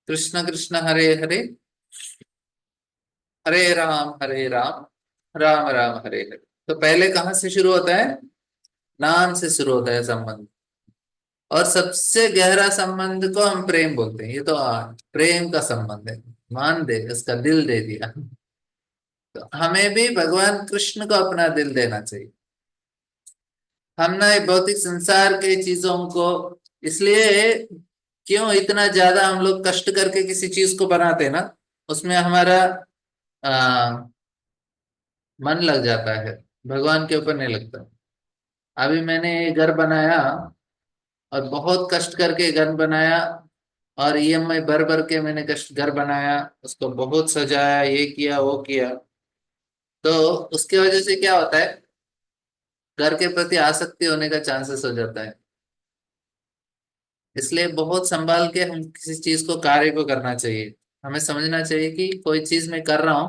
A: कृष्ण कृष्ण हरे हरे, हरे राम राम राम हरे हरे। तो पहले कहाँ से शुरू होता है? नाम से शुरू होता है संबंध। और सबसे गहरा संबंध को हम प्रेम बोलते हैं। ये तो प्रेम का संबंध है, मान दे, उसका दिल दे दिया। तो हमें भी भगवान कृष्ण को अपना दिल देना चाहिए। हम ना भौतिक संसार के चीजों को, इसलिए क्यों इतना ज्यादा हम लोग कष्ट करके किसी चीज को बनाते हैं ना, उसमें हमारा मन लग जाता है, भगवान के ऊपर नहीं लगता। अभी मैंने ये घर बनाया और बहुत कष्ट करके घर बनाया, और ईएमआई भर भर के मैंने कष्ट घर बनाया, उसको बहुत सजाया, ये किया वो किया। तो उसके वजह से क्या होता है? घर के प्रति आसक्ति होने का चांसेस हो जाता है। इसलिए बहुत संभाल के हम किसी चीज को, कार्य को करना चाहिए। हमें समझना चाहिए कि कोई चीज मैं कर रहा हूं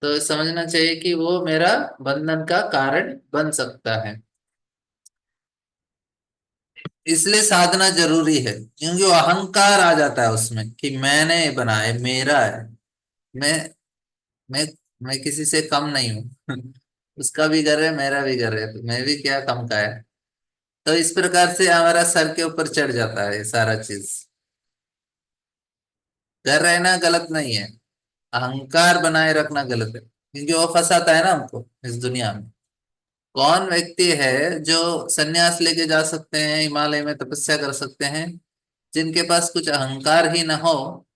A: तो समझना चाहिए कि वो मेरा बंधन का कारण बन सकता है। इसलिए साधना जरूरी है, क्योंकि वो अहंकार आ जाता है उसमें कि मैंने बनाया, मेरा है, मैं मैं मैं किसी से कम नहीं हूं। उसका भी घर है, मेरा भी घर है, तो मैं भी क्या कम का है। तो इस प्रकार से हमारा सर के ऊपर चढ़ जाता है ये सारा चीज। घर रहना गलत नहीं है, अहंकार बनाए रखना गलत है, क्योंकि वो फंसाता है ना हमको इस दुनिया में। कौन व्यक्ति है जो संन्यास लेके जा सकते हैं, हिमालय में तपस्या कर सकते हैं? जिनके पास कुछ अहंकार ही ना हो,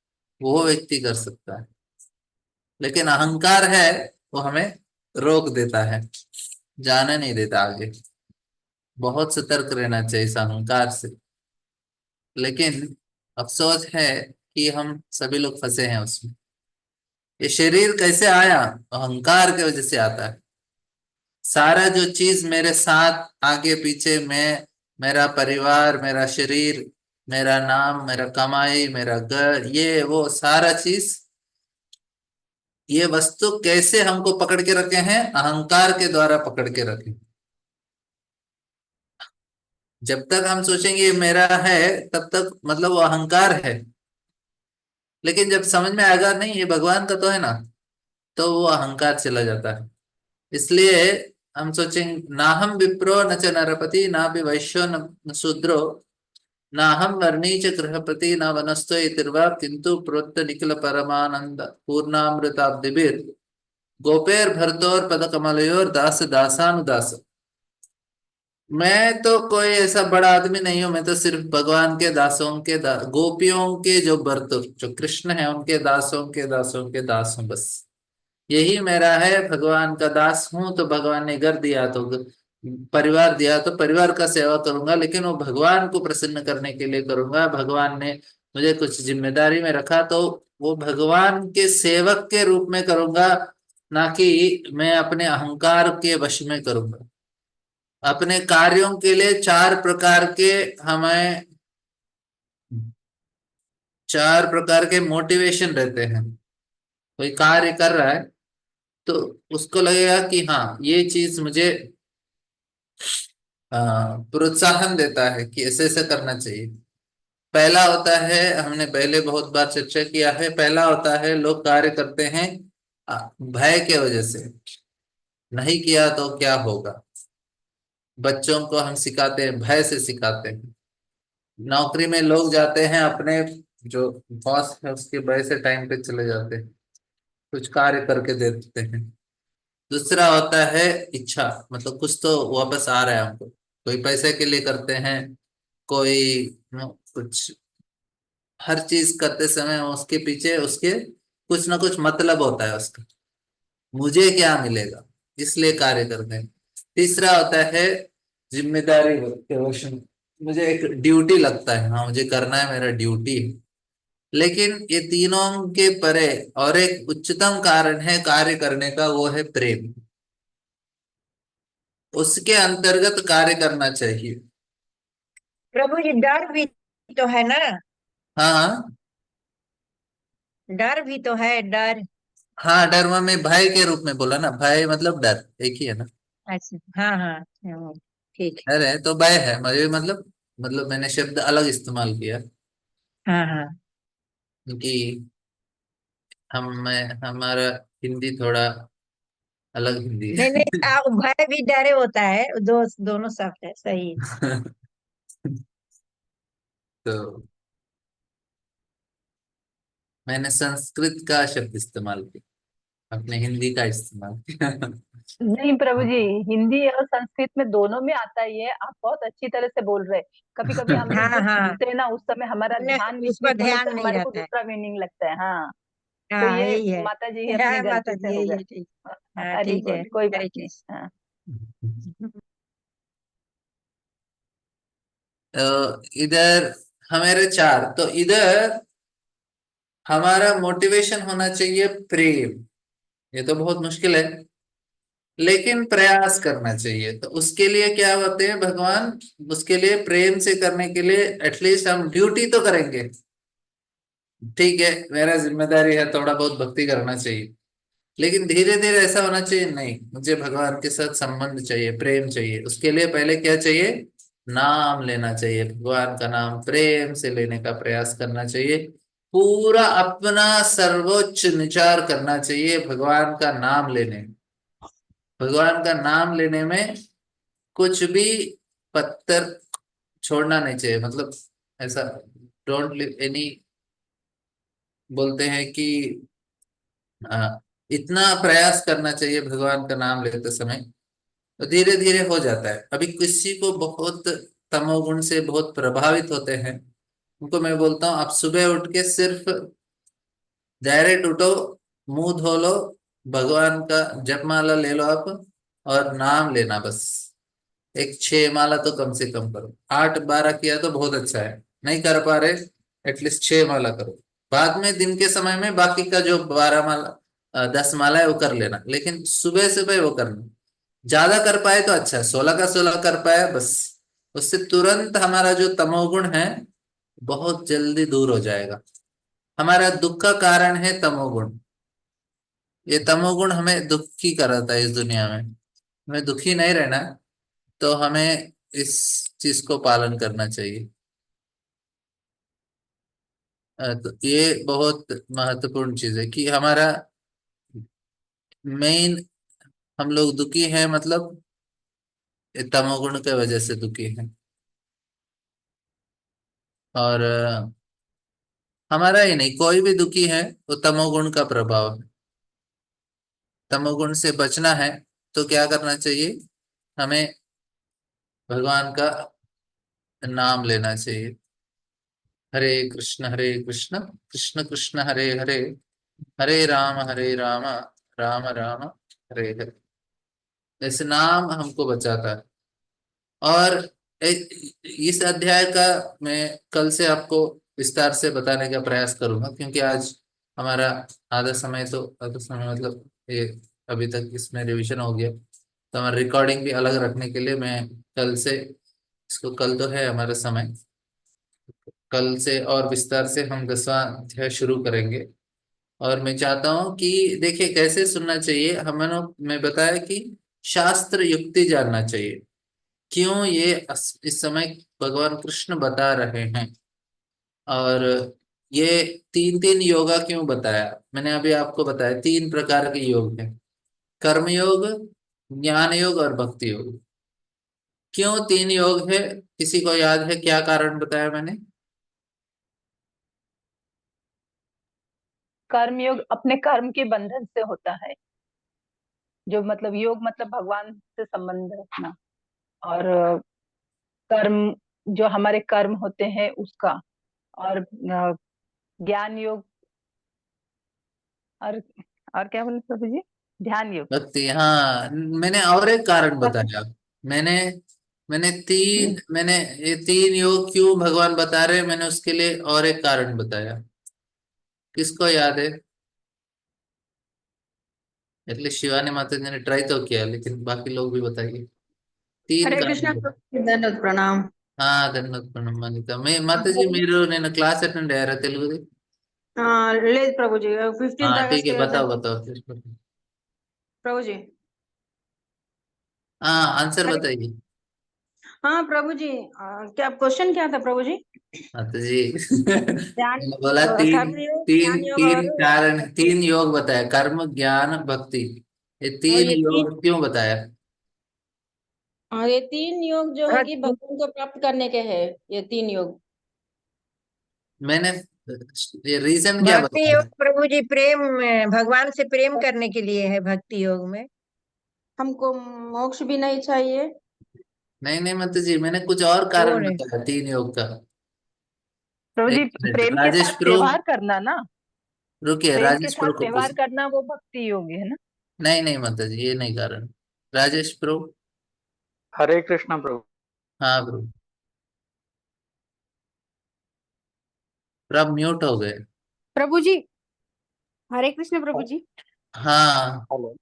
A: वो व्यक्ति कर सकता है। लेकिन अहंकार है, वो हमें रोक देता है, जाने नहीं देता आगे। बहुत सतर्क रहना चाहिए इस अहंकार से। लेकिन अफसोस है कि हम सभी लोग फंसे हैं उसमें। ये शरीर कैसे आया? अहंकार की वजह से आता है। सारा जो चीज मेरे साथ आगे पीछे, मैं, मेरा परिवार, मेरा शरीर, मेरा नाम, मेरा कमाई, मेरा घर, ये वो सारा चीज ये वस्तु कैसे हमको पकड़ के रखे हैं? अहंकार के द्वारा पकड़ के रखे। जब तक हम सोचेंगे ये मेरा है, तब तक मतलब वो अहंकार है। लेकिन जब समझ में आएगा नहीं ये भगवान का तो है ना, तो वो अहंकार चला जाता है। इसलिए हम सोचेंगे ना हम विप्रो न च नरपति ना भी वैश्यो न शूद्रो ना हम वर्णी च गृहपति न वनस्तो इतिर्वा किंतु प्रोक्त निखिल परमानंद पूर्णामृताब्दिभिर गोपेर भरतोर पद कमलयोर दास दासानुदास। मैं तो कोई ऐसा बड़ा आदमी नहीं हूं, मैं तो सिर्फ भगवान के दासों के गोपियों के जो भरत जो कृष्ण है उनके दासों के दास हूं बस। यही मेरा है, भगवान का दास हूं तो भगवान ने घर दिया तो परिवार दिया तो परिवार का सेवा करूंगा, लेकिन वो भगवान को प्रसन्न करने के लिए करूंगा। भगवान ने मुझे कुछ जिम्मेदारी में रखा तो वो भगवान के सेवक के रूप में करूंगा, ना कि मैं अपने अहंकार के वश में करूंगा। अपने कार्यों के लिए चार प्रकार के मोटिवेशन रहते हैं। कोई कार्य कर रहा है तो उसको लगेगा कि हाँ ये चीज मुझे प्रोत्साहन देता है कि ऐसे ऐसे करना चाहिए। पहला होता है, हमने पहले बहुत बार चर्चा किया है, पहला होता है लोग कार्य करते हैं भय के वजह से, नहीं किया तो क्या होगा। बच्चों को हम सिखाते हैं, भय से सिखाते हैं। नौकरी में लोग जाते हैं, अपने जो बॉस है उसके भय से टाइम पे चले जाते हैं, कुछ कार्य करके दे देते हैं। दूसरा होता है इच्छा, मतलब कुछ तो वापस आ रहा है हमको। कोई पैसे के लिए करते हैं, कोई कुछ, हर चीज करते समय उसके पीछे उसके कुछ ना कुछ मतलब होता है उसका, मुझे क्या मिलेगा, इसलिए कार्य करते हैं। तीसरा होता है जिम्मेदारी के वश में, मुझे एक ड्यूटी लगता है, हाँ मुझे करना है, मेरा ड्यूटी है। लेकिन ये तीनों के परे और एक उच्चतम कारण है कार्य करने का, वो है प्रेम। उसके अंतर्गत कार्य करना चाहिए।
D: प्रभु जी डर भी तो है ना?
A: हाँ हाँ।
D: डर भी तो है, डर।
A: हाँ डर में भय के रूप में बोला ना, भय मतलब डर एक ही है ना।
D: अच्छा, हाँ हाँ ठीक
A: डर है तो भय है, मुझे मतलब मैंने शब्द अलग इस्तेमाल किया,
D: है। हाँ हाँ।
A: क्योंकि हमारा हिंदी थोड़ा अलग हिंदी
D: नहीं
A: है।
D: नहीं, भय भी डरे होता है, दोनों शब्द है, सही।
A: तो मैंने संस्कृत का शब्द इस्तेमाल किया, अपने हिंदी का इस्तेमाल किया।
C: नहीं प्रभु जी, हिंदी और संस्कृत में दोनों में आता ही है। आप बहुत अच्छी तरह से बोल रहे हैं। कभी कभी हम लोग
D: हाँ
C: जब
D: हाँ,
C: सुनते हैं ना, उस समय हमारा
D: हमने
C: ध्यान
D: उस पर
C: विचलित होने से
D: ध्यान नहीं
C: हमारे को
D: रहता है।
C: दूसरा मीनिंग लगता है। हाँ, तो
D: हाँ
C: ये
D: यही है।
C: माता जी अपने
D: हाँ माता
C: गलती से
D: जी,
C: हो
D: यही
C: गया।
D: है, ठीक। हाँ
C: हरी
D: ठीक है,
C: बोल, कोई बात
D: हरे
C: नहीं।
D: कृष्ण।
C: हाँ।
A: इधर हमारे चार, तो इधर हमारा मोटिवेशन होना चाहिए प्रेम। ये तो बहुत मुश्किल है, लेकिन प्रयास करना चाहिए। तो उसके लिए क्या होते हैं भगवान, उसके लिए प्रेम से करने के लिए एटलीस्ट हम ड्यूटी तो करेंगे। ठीक है, मेरा जिम्मेदारी है थोड़ा बहुत भक्ति करना चाहिए, लेकिन धीरे धीरे ऐसा होना चाहिए नहीं, मुझे भगवान के साथ संबंध चाहिए, प्रेम चाहिए। उसके लिए पहले क्या चाहिए? नाम लेना चाहिए, भगवान का नाम प्रेम से लेने का प्रयास करना चाहिए। पूरा अपना सर्वोच्च विचार करना चाहिए भगवान का नाम लेने में। भगवान का नाम लेने में कुछ भी पत्थर छोड़ना नहीं चाहिए, मतलब ऐसा डोंट लिव एनी, बोलते हैं कि इतना प्रयास करना चाहिए भगवान का नाम लेते समय, तो धीरे धीरे हो जाता है। अभी किसी को बहुत तमोगुण से बहुत प्रभावित होते हैं, उनको मैं बोलता हूँ आप सुबह उठ के सिर्फ डायरेक्ट उठो, मुंह धो लो, भगवान का जपमाला ले लो आप, और नाम लेना बस। एक 6 माला तो कम से कम करो, 8 12 किया तो बहुत अच्छा है, नहीं कर पा रहे एटलीस्ट 6 माला करो। बाद में दिन के समय में बाकी का जो 12 माला 10 माला है वो कर लेना, लेकिन सुबह सुबह वो करना। ज्यादा कर पाए तो अच्छा है, 16 का 16 कर पाए बस, उससे तुरंत हमारा जो तमोगुण है बहुत जल्दी दूर हो जाएगा। हमारा दुख का कारण है तमोगुण, ये तमोगुण हमें दुखी कराता है इस दुनिया में। हमें दुखी नहीं रहना, तो हमें इस चीज को पालन करना चाहिए। तो ये बहुत महत्वपूर्ण चीज है कि हमारा मेन, हम लोग दुखी हैं मतलब ये तमोगुण के वजह से दुखी हैं। और हमारा ही नहीं, कोई भी दुखी है वो तमोगुण का प्रभाव है। तमोगुण से बचना है तो क्या करना चाहिए? हमें भगवान का नाम लेना चाहिए। हरे कृष्ण कृष्ण कृष्ण हरे हरे, हरे राम राम राम हरे हरे। ऐसे नाम हमको बचाता है। और इस अध्याय का मैं कल से आपको विस्तार से बताने का प्रयास करूंगा, क्योंकि आज हमारा आधा समय मतलब ये अभी तक इसमें रिवीजन हो गया, तो हमारा रिकॉर्डिंग भी अलग रखने के लिए मैं कल से इसको, कल तो है हमारा समय, कल से और विस्तार से हम 10वां अध्याय शुरू करेंगे। और मैं चाहता हूं कि देखिए कैसे सुनना चाहिए हमें। मैं बताया कि शास्त्र युक्ति जानना चाहिए, क्यों ये इस समय भगवान कृष्ण बता रहे हैं। और ये तीन तीन योगा क्यों बताया, मैंने अभी आपको बताया 3 प्रकार के योग हैं, कर्म योग, ज्ञान योग और भक्ति योग। क्यों 3 योग है, किसी को याद है क्या कारण बताया मैंने?
C: कर्म योग अपने कर्म के बंधन से होता है, जो मतलब योग मतलब भगवान से संबंध रखना। और कर्म जो हमारे कर्म होते हैं उसका। और ज्ञान योग। और और क्या बोले प्रभु जी? ध्यान योग।
A: भक्ति, हाँ मैंने और एक कारण बताया। मैंने मैंने ये 3 योग क्यों भगवान बता रहे हैं, मैंने उसके लिए और एक कारण बताया। किसको याद है? एटलीस्ट शिवानी माता जी ने ट्राई तो किया, लेकिन बाकी लोग भी बताइए। तीन
E: हरे कृष्णा
A: कारण।
E: प्रभु दंडवत प्रणाम।
A: ధన్యవాద ప్రణాम मानिता मैं माता जी మీరు నేను క్లాస్ అటెండ్ అయ్యారా తెలుగుది?
E: లేదు प्रभु जी, 15
A: हाँ ठीक
E: अगस्त
A: है,
E: के
A: बताओ बताओ फिर।
E: प्रभु जी।
A: हाँ आंसर
E: हरे
A: बताइए
E: हाँ प्रभु जी, क्या क्वेश्चन क्या था प्रभु जी?
A: माता जी।
E: ध्यान,
A: मैंने बोला तीन,
E: कर्म योग,
A: तीन
E: ज्ञान योग और
A: तीन कारण,
E: भक्ति।
A: 3 योग बताया, कर्म ज्ञान भक्ति। ये
E: और
A: तीन
E: ये तीन
A: योग क्यों बताया?
E: और ये तीन योग जो है कि
D: भक्ति
E: भगवान को प्राप्त करने के हैं। ये तीन योग
A: मैंने ये रीजन क्या
D: भक्ति योग
A: बताया?
D: प्रभु जी प्रेम भगवान से प्रेम करने के लिए है भक्ति योग में।
E: हमको मोक्ष भी नहीं चाहिए।
A: नहीं नहीं माता जी, मैंने कुछ और
D: वो
A: कारण
D: नहीं।
A: बताया 3 योग का।
C: प्रभु जी,
A: एक मिनट,
C: प्रेम के
A: राजेश
C: साथ
A: प्रो,
C: व्यवहार करना ना।
A: रुकिए
C: प्रेम के
A: राजेश
C: साथ
A: प्रो को
C: व्यवहार
A: पूछ।
C: करना वो भक्ति योग है ना।
A: नहीं नहीं माता जी, ये नहीं कारण। राजेश प्रो।
F: हरे कृष्णा प्रभु।
A: हाँ ब्रो, आप म्यूट हो गए।
G: प्रभु जी, हरे कृष्ण प्रभु जी।
A: हाँ
F: हेलो।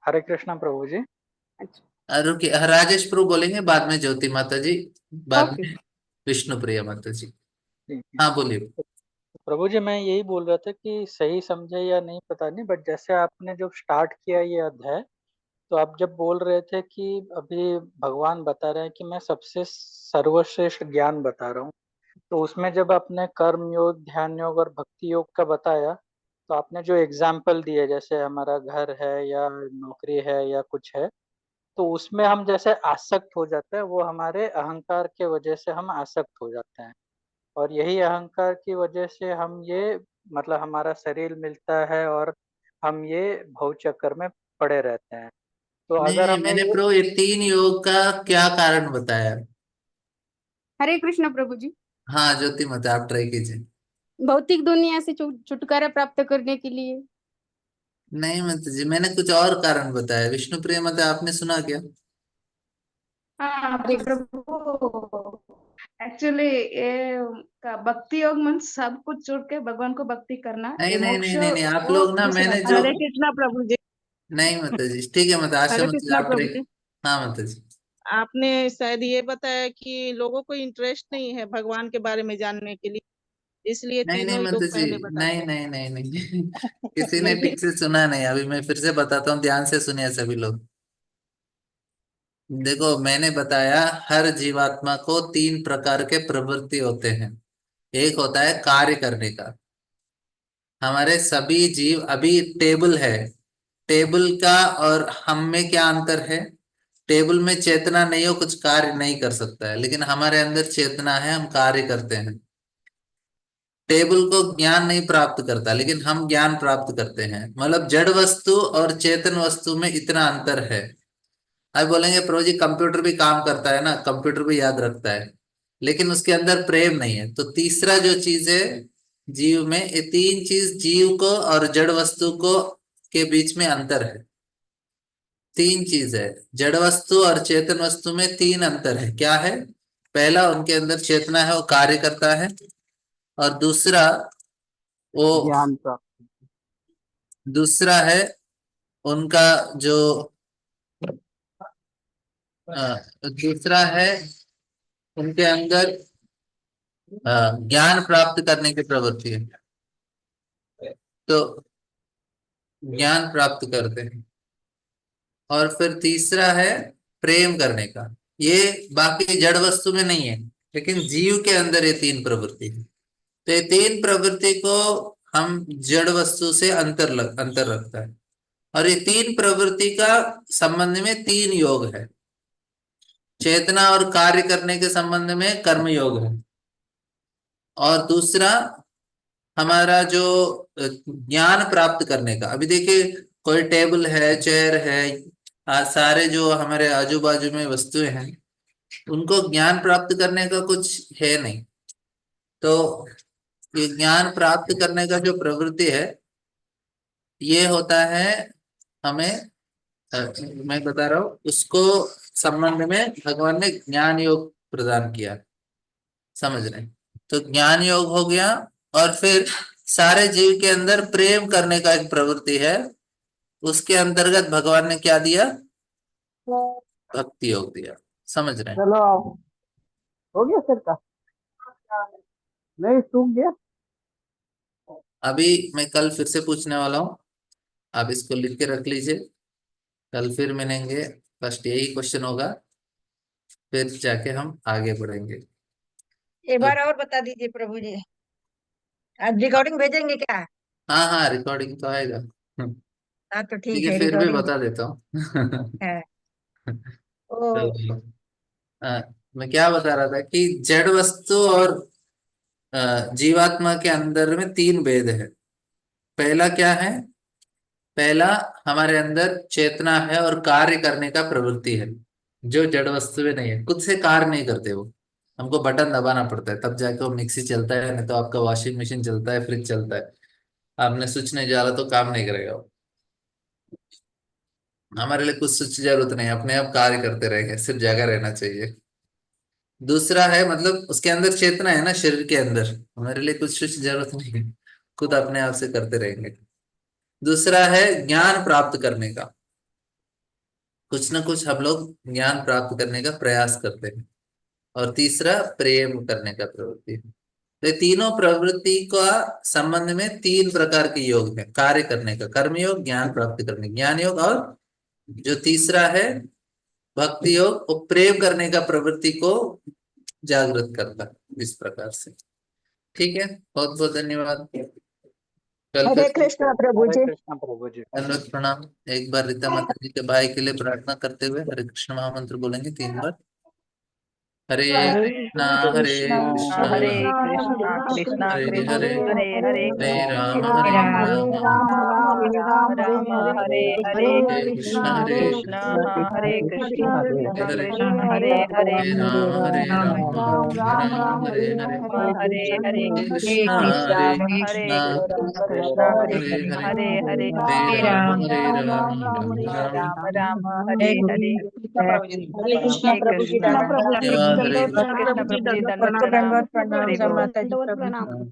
F: हरे कृष्णा प्रभु जी।
G: अच्छा।
A: रुकिए, राजेश प्रो बोलेंगे, बाद में ज्योति माता जी, बाद
G: ओके।
A: में विष्णु प्रिया माता जी।
F: जी, जी।
A: हाँ बोलिए।
F: प्रभु जी, मैं यही बोल रहा था कि सही समझे या नहीं पता नहीं, बट जैसे आपने जब स्टार्ट किया ये अध्याय, तो आप जब बोल रहे थे कि अभी भगवान बता रहे हैं कि मैं सबसे सर्वश्रेष्ठ ज्ञान बता रहा हूँ, तो उसमें जब आपने कर्म योग, ध्यान योग और भक्ति योग का बताया, तो आपने जो एग्जाम्पल दिए, जैसे हमारा घर है या नौकरी है या कुछ है, तो उसमें हम जैसे आसक्त हो जाते हैं, वो हमारे अहंकार के वजह से हम आसक्त हो जाते हैं। और यही अहंकार की वजह से हम ये, मतलब हमारा शरीर मिलता है और हम ये भव चक्कर में पड़े रहते हैं। तो
A: नहीं
F: अगर
A: नहीं,
F: हमें
A: मैंने
F: ये,
A: प्रो ये 3 योग का क्या कारण बताया।
G: हरे कृष्ण प्रभु जी।
A: हाँ ज्योति माता आप ट्राई कीजिए।
G: भौतिक दुनिया से छुटकारा प्राप्त करने के लिए।
A: नहीं माता जी, मैंने कुछ और कारण बताया। विष्णु प्रिया माता आपने सुना क्या?
G: हाँ
H: अरे प्रभु, एक्चुअली ये का भक्ति योग मन सब कुछ छोड़ के भगवान को भक्ति करना,
A: नहीं
H: ये
A: नहीं नहीं
H: मोक्ष
A: नहीं नहीं, आप
H: वो
A: लोग ना,
H: दूसरा
A: मैंने
H: था।
A: जो,
H: हरे कृष्णा प्रभु जी।
A: नहीं माता जी ठीक है, माता आशा
H: हरे
A: माता जी
H: कृष्णा
A: आप ट्राई।
H: प्रभु जी।
A: हाँ माता जी।
H: आपने शायद ये बताया कि लोगों को इंटरेस्ट नहीं है भगवान के बारे में जानने के लिए।
D: इसलिए
A: नहीं नहीं
D: तीनों ही लोग
A: मंतु जी,
D: पहले बता
A: नहीं
D: दिया।
A: नहीं नहीं नहीं किसी ने
D: नहीं,
A: ठीक से सुना नहीं। अभी मैं फिर से बताता हूँ, ध्यान से सुनिए सभी लोग। देखो मैंने बताया हर जीवात्मा को तीन प्रकार के प्रवृत्ति होते हैं। एक होता है कार्य करने का। हमारे सभी जीव, अभी टेबल है, टेबल का और हम में क्या अंतर है? टेबल में चेतना नहीं हो, कुछ कार्य नहीं कर सकता है, लेकिन हमारे अंदर चेतना है, हम कार्य करते हैं। टेबल को ज्ञान नहीं प्राप्त करता, लेकिन हम ज्ञान प्राप्त करते हैं। मतलब जड़ वस्तु और चेतन वस्तु में इतना अंतर है। अब बोलेंगे प्रभु जी कंप्यूटर भी काम करता है ना, कंप्यूटर भी याद रखता है, लेकिन उसके अंदर प्रेम नहीं है। तो तीसरा जो चीज है जीव में, ये तीन चीज जीव को और जड़ वस्तु को के बीच में अंतर है। तीन चीज है, जड़ वस्तु और चेतन वस्तु में तीन अंतर है। क्या है? पहला, उनके अंदर चेतना है, वो कार्य करता है। और दूसरा, वो
F: ज्ञान प्राप्त।
A: दूसरा है उनका जो दूसरा है उनके अंदर ज्ञान प्राप्त करने की प्रवृत्ति है। तो ज्ञान प्राप्त करते हैं। और फिर तीसरा है प्रेम करने का। ये बाकी जड़ वस्तु में नहीं है, लेकिन जीव के अंदर ये तीन प्रवृत्ति है। तो ये तीन प्रवृत्ति को हम जड़ वस्तु से अंतर रखता है। और ये तीन प्रवृत्ति का संबंध में तीन योग है। चेतना और कार्य करने के संबंध में कर्म योग है। और दूसरा हमारा जो ज्ञान प्राप्त करने का, अभी देखिए कोई टेबल है, चेयर है, सारे जो हमारे आजू बाजू में वस्तुएं हैं, उनको ज्ञान प्राप्त करने का कुछ है नहीं। तो ये ज्ञान प्राप्त करने का जो प्रवृत्ति है, ये होता है हमें, मैं बता रहा हूँ उसको संबंध में भगवान ने ज्ञान योग प्रदान किया। समझ रहे हैं? तो ज्ञान योग हो गया। और फिर सारे जीव के अंदर प्रेम करने का एक प्रवृत्ति है, उसके अंतर्गत भगवान ने क्या दिया? भक्ति योग दिया। समझ रहे हैं?
F: चलो आओ, हो गया सर का? नहीं, सूख गया।
A: अभी मैं कल फिर से पूछने वाला हूँ, आप इसको लिख के रख लीजिए। कल फिर मिलेंगे, फर्स्ट यही क्वेश्चन होगा, फिर जाके हम आगे बढ़ेंगे।
D: एक
A: तो
D: बार और बता दीजिए प्रभु जी। आज रिकॉर्डिंग भेजेंगे क्या?
A: हाँ हाँ, रिकॉर्डिंग तो आएगा।
D: हाँ तो
A: ठीक
D: ठीक
A: है,
D: है,
A: फिर भी
D: रिकॉर्डिंग
A: बता देता हूँ।
D: है। ओ,
A: तो मैं क्या बता रहा था कि जड़ वस्तु और जीवात्मा के अंदर में तीन भेद है। पहला क्या है? पहला, हमारे अंदर चेतना है और कार्य करने का प्रवृत्ति है, जो जड़ वस्तु में नहीं है। खुद से कार्य नहीं करते वो, हमको बटन दबाना पड़ता है तब जाके वो मिक्सी चलता है, नहीं तो आपका वॉशिंग मशीन चलता है, फ्रिज चलता है। आपने स्विच नहीं डाला तो काम नहीं करेगा वो। हमारे लिए कुछ स्विच की जरूरत नहीं, अपने आप कार्य करते रहेंगे, सिर्फ जगह रहना चाहिए। दूसरा है, मतलब उसके अंदर चेतना है ना, शरीर के अंदर, हमारे लिए कुछ कुछ जरूरत नहीं है, खुद अपने आप से करते रहेंगे। दूसरा है ज्ञान प्राप्त करने का, कुछ ना कुछ हम लोग ज्ञान प्राप्त करने का प्रयास करते हैं। और तीसरा प्रेम करने का प्रवृत्ति है। तो ये तीनों प्रवृत्ति का संबंध में तीन प्रकार के योग है कार्य करने का: कर्म योग, ज्ञान प्राप्त करने ज्ञान योग, और जो तीसरा है भक्ति योग, वो प्रेम करने का प्रवृत्ति को जागृत करता है। इस प्रकार से। ठीक है, बहुत बहुत धन्यवाद। कल
D: हरे
A: फिर
D: कृष्णा प्रभु
F: हरे
D: जी।
F: कृष्णा प्रभु जी।
A: दंडवत प्रणाम। एक बार रीता माता जी के भाई के लिए प्रार्थना करते हुए हरे कृष्ण महामंत्र बोलेंगे 3 बार। हरे
C: हरे
A: कृष्णा हरे
C: कृष्णा
A: कृष्णा
C: हरे कृष्णा कृष्णा
A: हरे
C: कृष्णा
A: हरे
C: हरे हरे
A: हरे राम
D: हरे
A: हरे
D: राम,
A: राम
C: राम राम हरे हरे
A: हरे कृष्ण हरे
C: कृष्णा हरे कृष्णा
A: हरे
C: कृष्णा
A: हरे
C: कृष्णा हरे हरे
A: हरे राम राम हरे हरे
C: हरे हरे
A: कृष्ण हरे
C: हरे
A: कृष्ण
C: कृष्णा हरे
A: हरे
C: कृष्णा
A: हरे
C: हरे हरे
A: हरे राम
C: राम राम
D: हे
C: हरे हरे
D: कृष्णा
C: हे
D: प्रभु जी,
C: कृष्णा
D: दंडवत
A: धन्यवाद। हरे
C: कृष्ण
A: कृष्ण।
C: कृष्ण प्रभु जी
D: सबको
C: दंडवत
D: दंडवत
C: प्रणाम
D: प्रणाम,
C: हरि
D: सब
C: बोल
D: माता जी प्रभु जी।